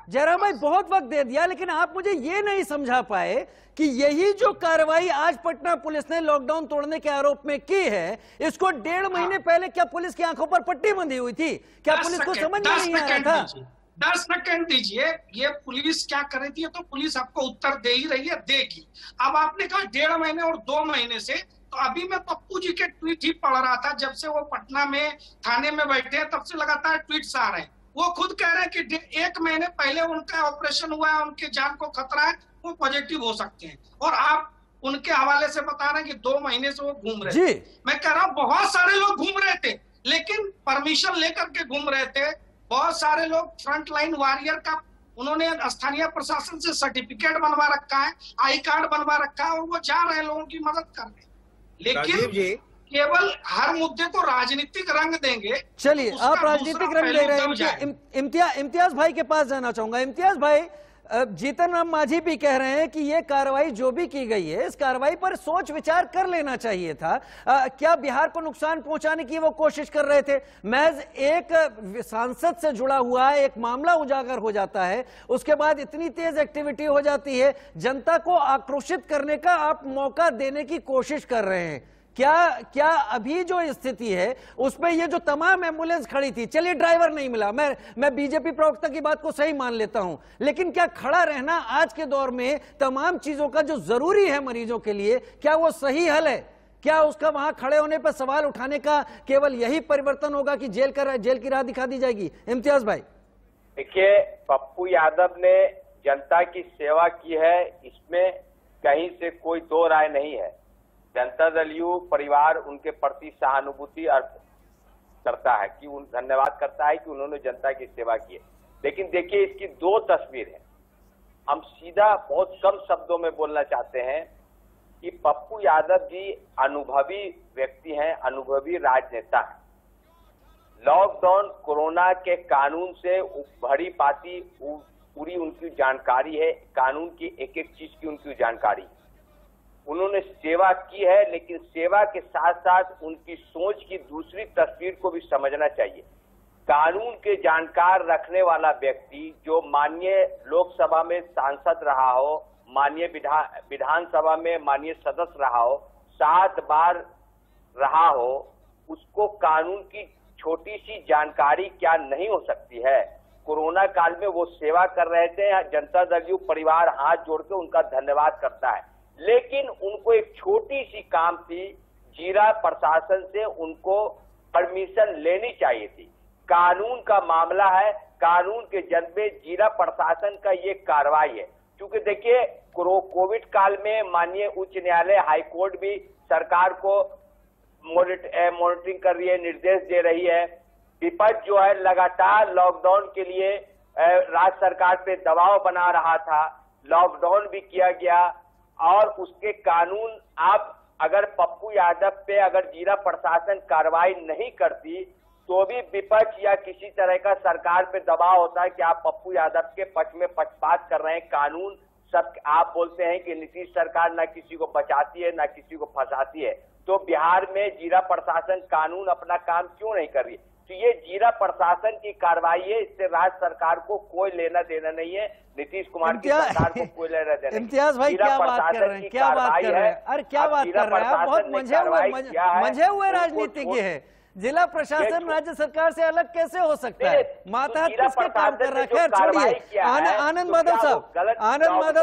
जयराम भाई बहुत वक्त दे दिया, लेकिन आप मुझे ये नहीं समझा पाए कि यही जो कार्रवाई आज पटना पुलिस ने लॉकडाउन तोड़ने के आरोप में की है, इसको 1.5 महीने पहले क्या पुलिस की आंखों पर पट्टी बंधी हुई थी? क्या पुलिस को समझ में नहीं आ रहा था? 10 सेकंड दीजिए, ये पुलिस क्या कर रही थी तो पुलिस आपको उत्तर दे ही रही है, देगी। अब आपने कहा 1.5 महीने और 2 महीने से, तो अभी मैं पप्पू जी के ट्वीट ही पढ़ रहा था, जब से वो पटना में थाने में बैठे हैं तब से लगातार ट्वीट्स आ रहे हैं। वो खुद कह रहे हैं कि 1 महीने पहले उनका ऑपरेशन हुआ है, उनके जान को खतरा है, वो पॉजिटिव हो सकते हैं, और आप उनके हवाले से बता रहे हैं कि 2 महीने से वो घूम रहे थे। मैं कह रहा हूँ बहुत सारे लोग घूम रहे थे, लेकिन परमिशन लेकर के घूम रहे थे। बहुत सारे लोग फ्रंट लाइन वॉरियर का उन्होंने स्थानीय प्रशासन से सर्टिफिकेट बनवा रखा है, आई कार्ड बनवा रखा है, और वो जा रहे हैं लोगों की मदद करने। लेकिन केवल हर मुद्दे को राजनीतिक रंग देंगे। चलिए, आप राजनीतिक रंग दे रहे हैं। इम्तियाज भाई के पास जाना चाहूंगा। इम्तियाज भाई, जीतन राम मांझी भी कह रहे हैं कि ये कार्रवाई जो भी की गई है, इस कार्रवाई पर सोच विचार कर लेना चाहिए था। क्या बिहार को नुकसान पहुंचाने की वो कोशिश कर रहे थे? महज एक सांसद से जुड़ा हुआ एक मामला उजागर हो जाता है, उसके बाद इतनी तेज एक्टिविटी हो जाती है, जनता को आक्रोशित करने का आप मौका देने की कोशिश कर रहे हैं। क्या अभी जो स्थिति है उसमें ये जो तमाम एम्बुलेंस खड़ी थी, चलिए ड्राइवर नहीं मिला, मैं बीजेपी प्रवक्ता की बात को सही मान लेता हूं, लेकिन क्या खड़ा रहना आज के दौर में तमाम चीजों का जो जरूरी है मरीजों के लिए, क्या वो सही हल है? क्या उसका वहां खड़े होने पर सवाल उठाने का केवल यही परिवर्तन होगा कि जेल की राह दिखा दी जाएगी? इम्तियाज भाई, देखिए, पप्पू यादव ने जनता की सेवा की है, इसमें कहीं से कोई दो राय नहीं है। जनता दल यू परिवार उनके प्रति सहानुभूति अर्थ करता है कि धन्यवाद करता है कि उन्होंने जनता की सेवा की है। लेकिन देखिए, इसकी दो तस्वीर है। हम सीधा बहुत कम शब्दों में बोलना चाहते हैं कि पप्पू यादव जी अनुभवी व्यक्ति हैं, अनुभवी राजनेता हैं। लॉकडाउन कोरोना के कानून से भरी पाती पूरी उनकी जानकारी है, कानून की एक एक चीज की उनकी जानकारी। उन्होंने सेवा की है, लेकिन सेवा के साथ साथ उनकी सोच की दूसरी तस्वीर को भी समझना चाहिए। कानून के जानकार रखने वाला व्यक्ति जो माननीय लोकसभा में सांसद रहा हो, माननीय विधानसभा में माननीय सदस्य रहा हो, 7 बार रहा हो, उसको कानून की छोटी सी जानकारी क्या नहीं हो सकती है? कोरोना काल में वो सेवा कर रहे थे, जनता दल यू परिवार हाथ जोड़ के उनका धन्यवाद करता है। लेकिन उनको एक छोटी सी काम थी, जीरा प्रशासन से उनको परमिशन लेनी चाहिए थी। कानून का मामला है, कानून के जरिए जीरा प्रशासन का ये कार्रवाई है। क्योंकि देखिए, कोविड काल में माननीय उच्च न्यायालय, हाई कोर्ट भी सरकार को मॉनिटरिंग कर रही है, निर्देश दे रही है। विपक्ष जो है लगातार लॉकडाउन के लिए राज्य सरकार पे दबाव बना रहा था, लॉकडाउन भी किया गया और उसके कानून आप अगर पप्पू यादव पे अगर जिला प्रशासन कार्रवाई नहीं करती तो भी विपक्ष या किसी तरह का सरकार पे दबाव होता है कि आप पप्पू यादव के पक्ष में पक्षपात कर रहे हैं। कानून सब आप बोलते हैं कि नीतीश सरकार ना किसी को बचाती है ना किसी को फंसाती है, तो बिहार में जिला प्रशासन कानून अपना काम क्यों नहीं कर रही? तो ये जिला प्रशासन की कार्रवाई है, इससे राज्य सरकार को कोई लेना देना नहीं है, नीतीश कुमार की सरकार को कोई लेना देना। इम्तियाज भाई क्या बात कर रहे हैं, क्या बात कर रहे हैं? अरे क्या बात कर रहे हैं आप? बहुत मंझे हुए राजनीतिज्ञ है। जिला प्रशासन राज्य सरकार से अलग कैसे हो सकता है? माता किसके काम कर रहा है? खैर छोड़िए। आनंद माधव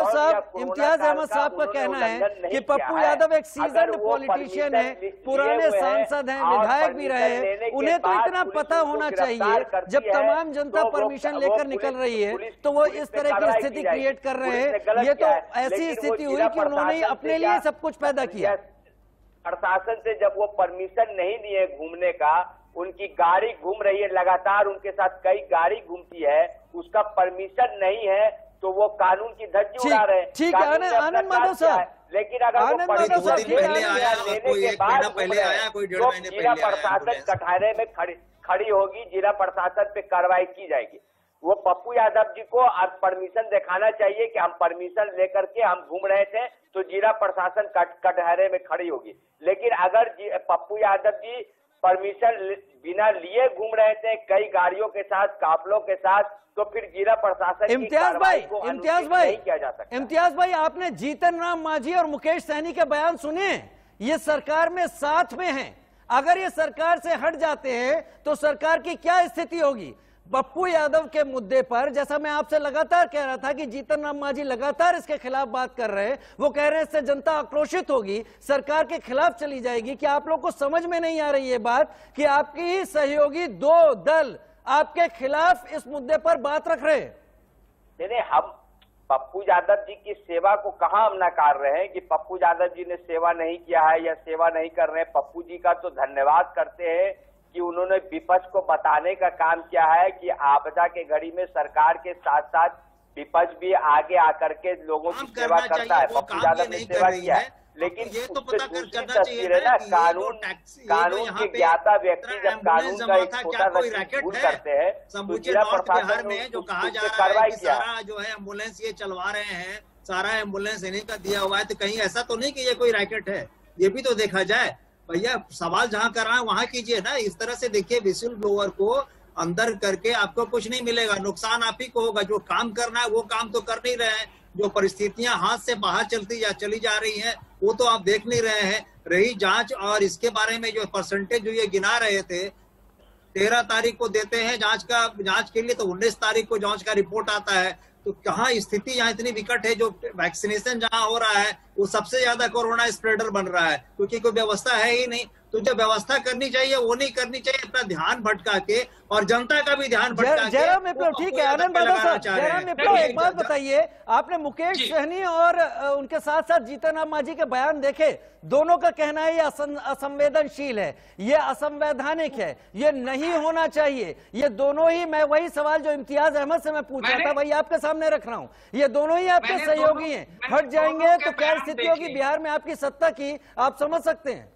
साहब, इम्तियाज अहमद साहब का कहना है कि पप्पू यादव एक सीजन्ड पॉलिटिशियन है, पुराने सांसद हैं, विधायक भी रहे हैं, उन्हें तो इतना पता होना चाहिए जब तमाम जनता परमिशन लेकर निकल रही है तो वो इस तरह की स्थिति क्रिएट कर रहे हैं। ये तो ऐसी स्थिति हुई कि उन्होंने अपने लिए सब कुछ पैदा किया। प्रशासन से जब वो परमिशन नहीं लिए घूमने का, उनकी गाड़ी घूम रही है लगातार, उनके साथ कई गाड़ी घूमती है, उसका परमिशन नहीं है तो वो कानून की धज्जी उड़ा रहे हैं। ठीक है आनंद माधव साहब, लेकिन अगर वो परमिशन लेने के बाद तो जिला प्रशासन कटहरे में खड़ी होगी, जिला प्रशासन पे कार्रवाई की जाएगी। वो पप्पू यादव जी को अब परमिशन दिखाना चाहिए कि हम परमिशन लेकर के हम घूम रहे थे, तो जिला प्रशासन कटहरे में खड़ी होगी। लेकिन अगर पप्पू यादव जी परमिशन बिना लिए घूम रहे थे कई गाड़ियों के साथ, काफलों के साथ, तो फिर जिला प्रशासन इम्तियाज भाई आपने जीतन राम मांझी और मुकेश सहनी के बयान सुने? ये सरकार में साथ में हैं, अगर ये सरकार से हट जाते हैं तो सरकार की क्या स्थिति होगी? पप्पू यादव के मुद्दे पर जैसा मैं आपसे लगातार कह रहा था कि जीतन राम मांझी लगातार इसके खिलाफ बात कर रहे हैं, वो कह रहे हैं इससे जनता आक्रोशित होगी, सरकार के खिलाफ चली जाएगी। क्या आप लोग को समझ में नहीं आ रही है बात कि आपकी ही सहयोगी 2 दल आपके खिलाफ इस मुद्दे पर बात रख रहे हैं? नहीं, हम पप्पू यादव जी की सेवा को कहां हम नकार रहे हैं कि पप्पू यादव जी ने सेवा नहीं किया है या सेवा नहीं कर रहे हैं। पप्पू जी का तो धन्यवाद करते हैं कि उन्होंने विपक्ष को बताने का काम किया है कि आपदा के घड़ी में सरकार के साथ साथ विपक्ष भी आगे आकर के लोगों की सेवा करता है। पप्पू यादव ने सेवा किया है, लेकिन ये तो उससे पता कर दूसरी चलना चाहिए तस्वीर है ना, कि ये जो कानून टैक्सी कानून यहाँ के पे ज्ञाता व्यक्ति जब कानून एम्बुलेंस का जमा एक था, छोटा क्या कोई रसीद रैकेट भूल है? करते हैं तो समूचे जिला नॉर्थ बिहार प्रशासन में जो कहा जा उस रहा है कार्रवाई कि किया। सारा जो है एम्बुलेंस ये चलवा रहे हैं, सारा एम्बुलेंस इन्हीं का दिया हुआ है, तो कहीं ऐसा तो नहीं कि ये कोई रैकेट है? ये भी तो देखा जाए भैया। सवाल जहाँ कर रहा है वहां कीजिए ना। इस तरह से देखिए, विसिल ब्लोअर को अंदर करके आपको कुछ नहीं मिलेगा, नुकसान आप ही को होगा। जो काम करना है वो काम तो कर नहीं रहे हैं। जो परिस्थितियां हाथ से बाहर चली जा रही हैं वो तो आप देख नहीं रहे हैं। रही जांच, और इसके बारे में जो परसेंटेज जो ये गिना रहे थे, 13 तारीख को देते हैं जांच के लिए, तो 19 तारीख को जांच का रिपोर्ट आता है। तो कहाँ स्थिति यहाँ इतनी विकट है, जो वैक्सीनेशन जहाँ हो रहा है वो सबसे ज्यादा कोरोना स्प्रेडर बन रहा है, क्योंकि कोई व्यवस्था है ही नहीं। तो जो व्यवस्था करनी चाहिए वो नहीं करनी चाहिए, अपना ध्यान भटका के और जनता का भी ध्यान भटका के। जयराम विप्लव, ठीक है, आनंद बादल साहब, जयराम विप्लव, एक बात बताइए, आपने मुकेश सहनी और उनके साथ साथ जीतन राम मांझी के बयान देखे, दोनों का कहना है ये असंवेदनशील है, ये असंवैधानिक है, ये नहीं होना चाहिए। ये दोनों ही, मैं वही सवाल जो इम्तियाज अहमद से मैं पूछ रहा था वही आपके सामने रख रहा हूं, ये दोनों ही आपके सहयोगी हैं। हट जाएंगे तो क्या स्थिति होगी बिहार में आपकी सत्ता की, आप समझ सकते हैं।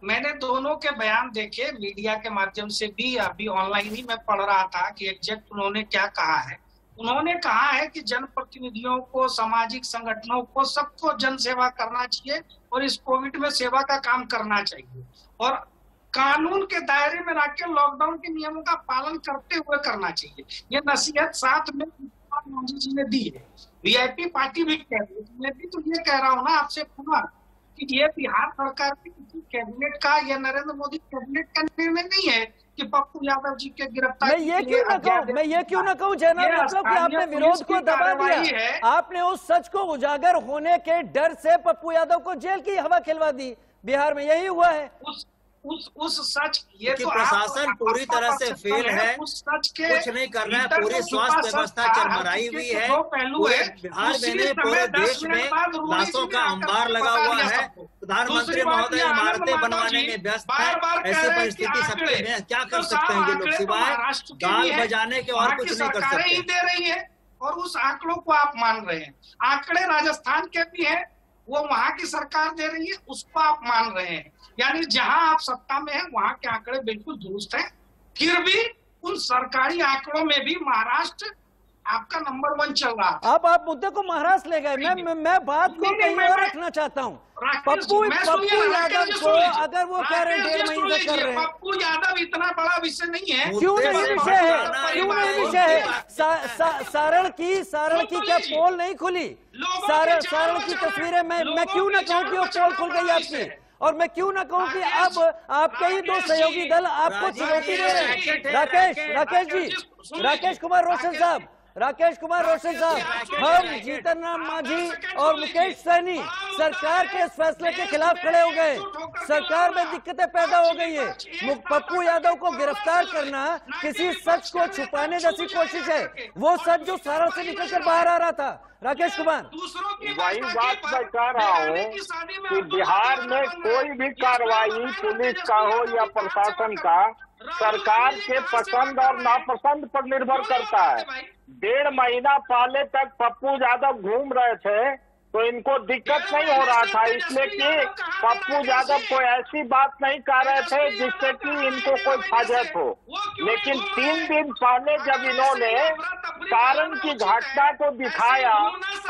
मैंने दोनों के बयान देखे, मीडिया के माध्यम से भी, अभी ऑनलाइन ही मैं पढ़ रहा था कि एग्जैक्ट उन्होंने क्या कहा है। उन्होंने कहा है कि जनप्रतिनिधियों को, सामाजिक संगठनों को, सबको जन सेवा करना चाहिए और इस कोविड में सेवा का काम करना चाहिए, और कानून के दायरे में रखकर लॉकडाउन के नियमों का पालन करते हुए करना चाहिए। ये नसीहत साथ में मांझी जी ने दी है, वीआईपी पार्टी भी कह रही है। मैं भी तो ये कह रहा हूँ ना आपसे पुनः कि ये बिहार सरकार की किसी कैबिनेट का या नरेंद्र मोदी कैबिनेट का निर्णय नहीं है कि पप्पू यादव जी के गिरफ्तारी। मैं ये क्यों ना कहूं जयराम विप्लव कि आपने विरोध को दबा दिया, आपने उस सच को उजागर होने के डर से पप्पू यादव को जेल की हवा खिलवा दी। बिहार में यही हुआ है। उस सच, ये तो प्रशासन पूरी तरह से फेल है, कुछ नहीं कर रहा है, पूरी स्वास्थ्य व्यवस्था चरमराई हुई है। बिहार में, पूरे देश में लाशों का अंबार लगा हुआ है। प्रधानमंत्री महोदय इमारतें बनवाने में व्यस्त है। ऐसी परिस्थिति सबके में क्या कर सकते हैं ये लोग, सिवाय गाल बजाने के और कुछ नहीं कर सकते। दे रही है और उस आंकड़ों को आप मान रहे हैं। आंकड़े राजस्थान के भी है, वो वहां की सरकार दे रही है, उसको आप मान रहे हैं। यानी जहां आप सत्ता में हैं वहां के आंकड़े बिल्कुल दुरुस्त हैं, फिर भी उन सरकारी आंकड़ों में भी महाराष्ट्र आपका नंबर 1 चल रहा है। अब आप मुद्दे को महाराष्ट्र ले गए, मैं बात को कहीं और रखना चाहता हूँ। पप्पू यादव को अगर वो कह रहे हैं 1.5 महीने से कर रहे हैं, पप्पू यादव इतना बड़ा विषय नहीं है। क्यों नहीं विषय है, क्यों नहीं विषय है? सारण की क्या पोल नहीं खुली? सारण की तस्वीरें मैं क्यों ना कहूँ कि वो पोल खुल गई आपकी, और मैं क्यों ना कहूं कि अब आपके ही 2 सहयोगी दल आपको चुनौती दे रहे हैं। राकेश कुमार रोशन साहब, हम जीतन राम मांझी और मुकेश सहनी सरकार के इस फैसले के खिलाफ खड़े हो गए। सरकार में दिक्कतें पैदा हो गई है। पप्पू यादव को गिरफ्तार करना किसी सच को छुपाने जैसी कोशिश है, वो सच जो सारा से निकलकर बाहर आ रहा था। राकेश कुमार, वही बात मैं कह रहा हूँ कि बिहार में कोई भी कार्रवाई पुलिस का हो या प्रशासन का, सरकार के पसंद और नापसंद पर निर्भर करता है। 1.5 महीना पहले तक पप्पू यादव घूम रहे थे तो इनको दिक्कत नहीं हो रहा था, इसलिए कि पप्पू यादव कोई ऐसी बात नहीं कर रहे थे जिससे कि इनको कोई फाजत हो। लेकिन 3 दिन पहले जब इन्होंने सारण की घटना को दिखाया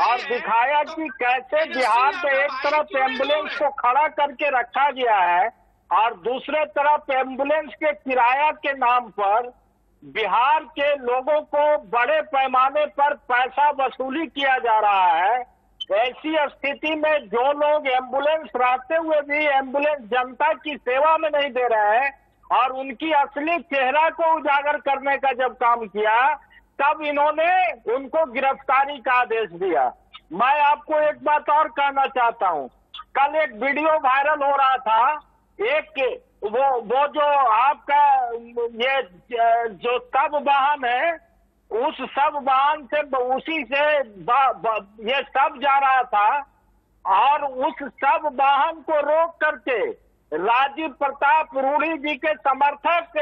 और दिखाया कि कैसे बिहार में एक तरफ एम्बुलेंस को खड़ा करके रखा गया है और दूसरे तरफ एम्बुलेंस के किराया के नाम पर बिहार के लोगों को बड़े पैमाने पर पैसा वसूली किया जा रहा है, ऐसी स्थिति में जो लोग एम्बुलेंस रहते हुए भी एम्बुलेंस जनता की सेवा में नहीं दे रहे हैं और उनकी असली चेहरा को उजागर करने का जब काम किया तब इन्होंने उनको गिरफ्तारी का आदेश दिया। मैं आपको एक बात और कहना चाहता हूं, कल एक वीडियो वायरल हो रहा था, एक वो जो आपका ये जो सब वाहन है, उस सब वाहन से उसी से ये सब जा रहा था और उस सब वाहन को रोक करके राजीव प्रताप रूढ़ी जी के समर्थक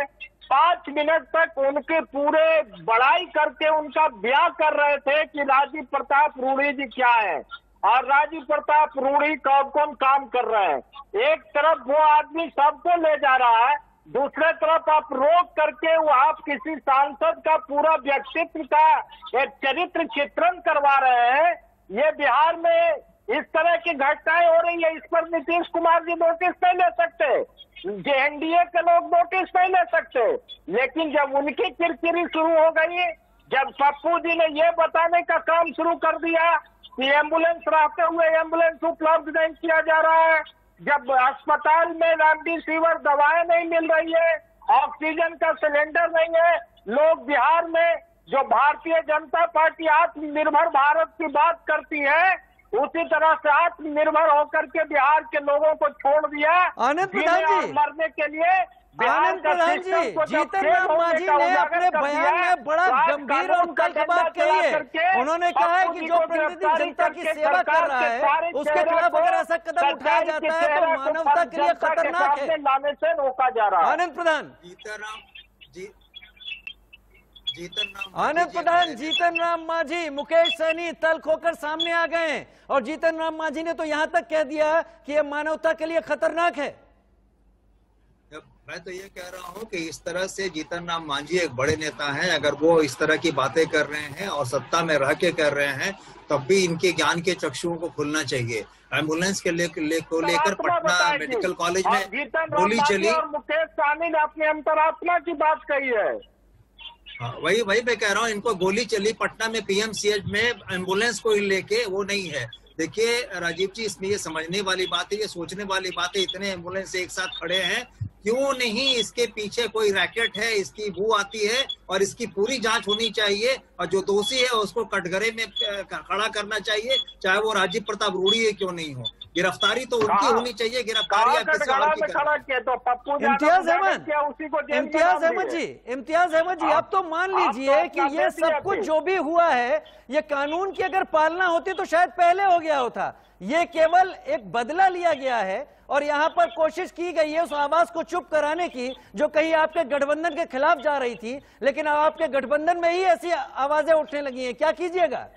5 मिनट तक उनके पूरे बड़ाई करके उनका बयां कर रहे थे कि राजीव प्रताप रूढ़ी जी क्या है। और राजीव प्रताप रूढ़ी कौन कौन काम कर रहे हैं। एक तरफ वो आदमी सबको ले जा रहा है, दूसरे तरफ आप रोक करके वहां किसी सांसद का पूरा व्यक्तित्व का एक चरित्र चित्रण करवा रहे हैं। ये बिहार में इस तरह की घटनाएं हो रही है, इस पर नीतीश कुमार जी नोटिस नहीं ले सकते, एनडीए के लोग नोटिस नहीं ले सकते। लेकिन जब उनकी किरकिरी शुरू हो गई, जब पप्पू जी ने ये बताने का काम शुरू कर दिया कि एम्बुलेंस रहते हुए एम्बुलेंस उपलब्ध नहीं किया जा रहा है, जब अस्पताल में रेमडेसिविर दवाएं नहीं मिल रही है, ऑक्सीजन का सिलेंडर नहीं है, लोग बिहार में जो भारतीय जनता पार्टी आत्मनिर्भर भारत की बात करती है, उसी तरह से आत्मनिर्भर होकर के बिहार के लोगों को छोड़ दिया आनंद प्रधान जी, मरने के लिए। आनंद प्रधान जी, जीतन राम मांझी ने अपने बयान में बड़ा गंभीर और कल की बात कही है। उन्होंने कहा है कि जो प्रतिनिधि जनता की सेवा कर रहा है उसके खिलाफ अगर ऐसा कदम उठाया जाता है तो मानवता के लिए खतरनाक है, लाने से रोका जा रहा है। आनंद प्रधान जीतन राम मांझी, मुकेश सहनी तल्ख होकर सामने आ गए हैं और जीतन राम मांझी ने तो यहां तक कह दिया कि यह मानवता के लिए खतरनाक है। मैं तो ये कह रहा हूँ कि इस तरह से जीतन राम मांझी एक बड़े नेता हैं, अगर वो इस तरह की बातें कर रहे हैं और सत्ता में रह के कर रहे हैं तब भी इनके ज्ञान के चक्षुओं को खुलना चाहिए। एम्बुलेंस के लेकर पटना मेडिकल कॉलेज में गोली चली और मुकेश सहनी ने अपनी अंतरात्मा की बात कही है। वही मैं कह रहा हूँ, इनको गोली चली पटना में पीएमसीएच में एम्बुलेंस को लेके, वो नहीं है। देखिए राजीव जी, इसमें ये समझने वाली बात है, ये सोचने वाली बात है, इतने एम्बुलेंस एक साथ खड़े हैं, क्यों नहीं इसके पीछे कोई रैकेट है, इसकी बू आती है और इसकी पूरी जांच होनी चाहिए और जो दोषी है उसको कटघरे में खड़ा करना चाहिए, चाहे वो राजीव प्रताप रूढ़ी है क्यों नहीं हो। गिरफ्तारी तो उनकी होनी चाहिए, गिरफ्तारी इम्तियाज अहमद जी, अब तो मान लीजिए कि ये सब कुछ जो भी हुआ है, ये कानून की अगर पालना होती तो शायद पहले हो गया होता। ये केवल एक बदला लिया गया है और यहाँ पर कोशिश की गई है उस आवाज को चुप कराने की जो कहीं आपके गठबंधन के खिलाफ जा रही थी, लेकिन अब आपके गठबंधन में ही ऐसी आवाजें उठने लगी हैं। क्या कीजिएगा?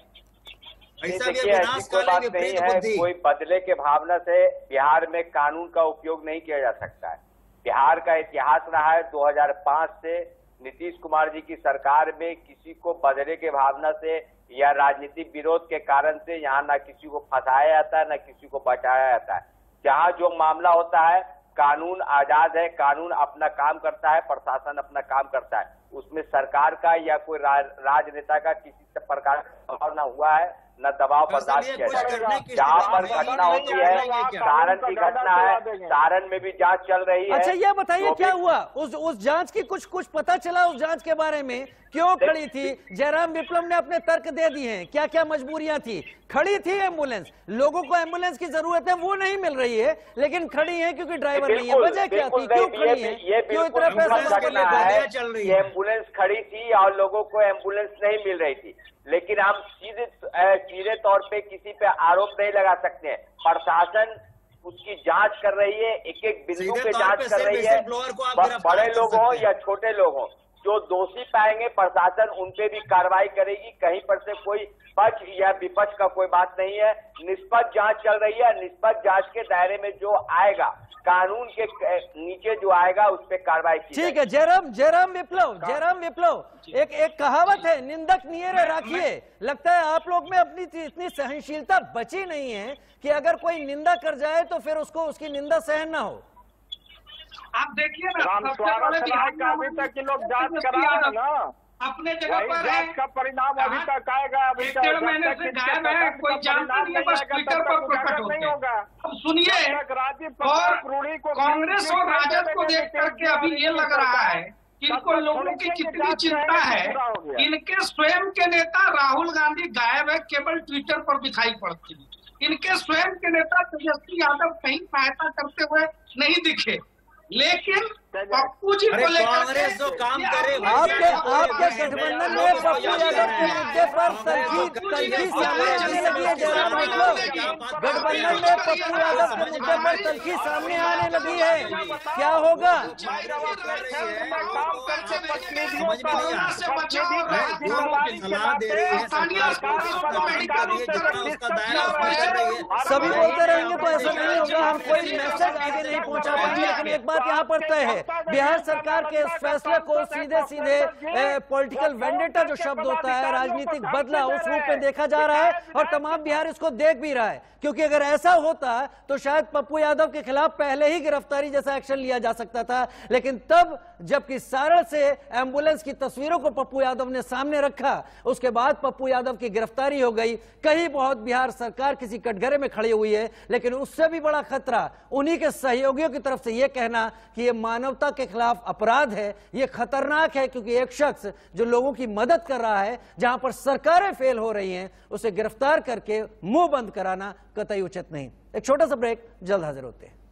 देखिए, ऐसी कोई बात नहीं है, कोई बदले के भावना से बिहार में कानून का उपयोग नहीं किया जा सकता है। बिहार का इतिहास रहा है 2005 से नीतीश कुमार जी की सरकार में किसी को बदले के भावना से या राजनीतिक विरोध के कारण से यहाँ ना किसी को फंसाया जाता है, ना किसी को बचाया जाता है। जहाँ जो मामला होता है, कानून आजाद है, कानून अपना काम करता है, प्रशासन अपना काम करता है, उसमें सरकार का या कोई राजनेता का किसी प्रकार का दबाव न हुआ है, न दबाव बर्दाश्त किया जाए। जहाँ पर घटना होती है, सारण की घटना है, सारण में भी जांच चल रही है। अच्छा, ये बताइए क्या हुआ उस जांच की? कुछ पता चला उस जांच के बारे में? क्यों खड़ी थी? जयराम विप्लव ने अपने तर्क दे दिए हैं, क्या क्या मजबूरियां थी। खड़ी थी एम्बुलेंस, लोगों को एम्बुलेंस की जरूरत है, वो नहीं मिल रही है, लेकिन खड़ी है क्योंकि ड्राइवर नहीं है। वजह क्या थी, क्यों खड़ी है? क्यों इतना पैसा चल रही है? एम्बुलेंस खड़ी थी और लोगों को एम्बुलेंस नहीं मिल रही थी, लेकिन हम सीधे तौर पे किसी पे आरोप नहीं लगा सकते हैं। प्रशासन उसकी जांच कर रही है, एक एक बिंदु पे जांच कर रही है। बड़े लोग हों या छोटे लोग हों, जो दोषी पाएंगे प्रशासन उन पे भी कार्रवाई करेगी। कहीं पर से कोई पक्ष या विपक्ष का कोई बात नहीं है, निष्पक्ष जांच चल रही है। निष्पक्ष जांच के दायरे में जो आएगा, कानून के नीचे जो आएगा उस पर कार्रवाई की। ठीक है। जयराम विप्लव, एक कहावत है, निंदक नियरे राखिए। लगता है आप लोग में अपनी इतनी सहनशीलता बची नहीं है कि अगर कोई निंदा कर जाए तो फिर उसकी निंदा सहन ना हो। आप देखिए ना, अभी तक लोग जांच करा रहे हैं ना, अपने जगह पर है, का परिणाम अभी तक आएगा। अभी 1.5 महीने से गायब है, कोई जानता नहीं है, बस ट्विटर पर प्रकट होते हैं। अब सुनिए, और कांग्रेस और राजद को देख करके अभी ये लग रहा है कि इनको लोगों की कितनी चिंता है। इनके स्वयं के नेता राहुल गांधी गायब है, केवल ट्विटर पर दिखाई पड़ती है। इनके स्वयं के नेता तेजस्वी यादव कहीं सहायता करते हुए नहीं दिखे, लेकिन पप्पू जी को लेकर कांग्रेस जो काम करे आपके गठबंधन में पप्पू यादव के मुद्दे पर तल्खी सामने आने लगी है। जयराम देखो, गठबंधन में पप्पू यादव के मुद्दे पर तल्खी सामने आने लगी है, क्या होगा? सभी बोलते रहेंगे तो ऐसा नहीं होगा, हम कोई मैसेज आगे नहीं पहुंचा पाएंगे। लेकिन एक बात यहाँ पर तय है, बिहार सरकार के इस फैसले को सीधे सीधे पॉलिटिकल वेंडेटा जो शब्द होता है, राजनीतिक बदला, उस रूप में देखा जा रहा है और तमाम बिहार इसको देख भी रहा है। क्योंकि अगर ऐसा होता तो शायद पप्पू यादव के खिलाफ पहले ही गिरफ्तारी जैसा एक्शन लिया जा सकता था। लेकिन तब जबकि सारल से एम्बुलेंस की तस्वीरों को पप्पू यादव ने सामने रखा, उसके बाद पप्पू यादव की गिरफ्तारी हो गई। कहीं बहुत बिहार सरकार किसी कटघरे में खड़ी हुई है, लेकिन उससे भी बड़ा खतरा उन्हीं के सहयोगियों की तरफ से यह कहना कि यह मानवता के खिलाफ अपराध है, यह खतरनाक है। क्योंकि एक शख्स जो लोगों की मदद कर रहा है, जहां पर सरकारें फेल हो रही हैं, उसे गिरफ्तार करके मुंह बंद कराना कतई उचित नहीं। एक छोटा सा ब्रेक, जल्द हाजिर होते हैं।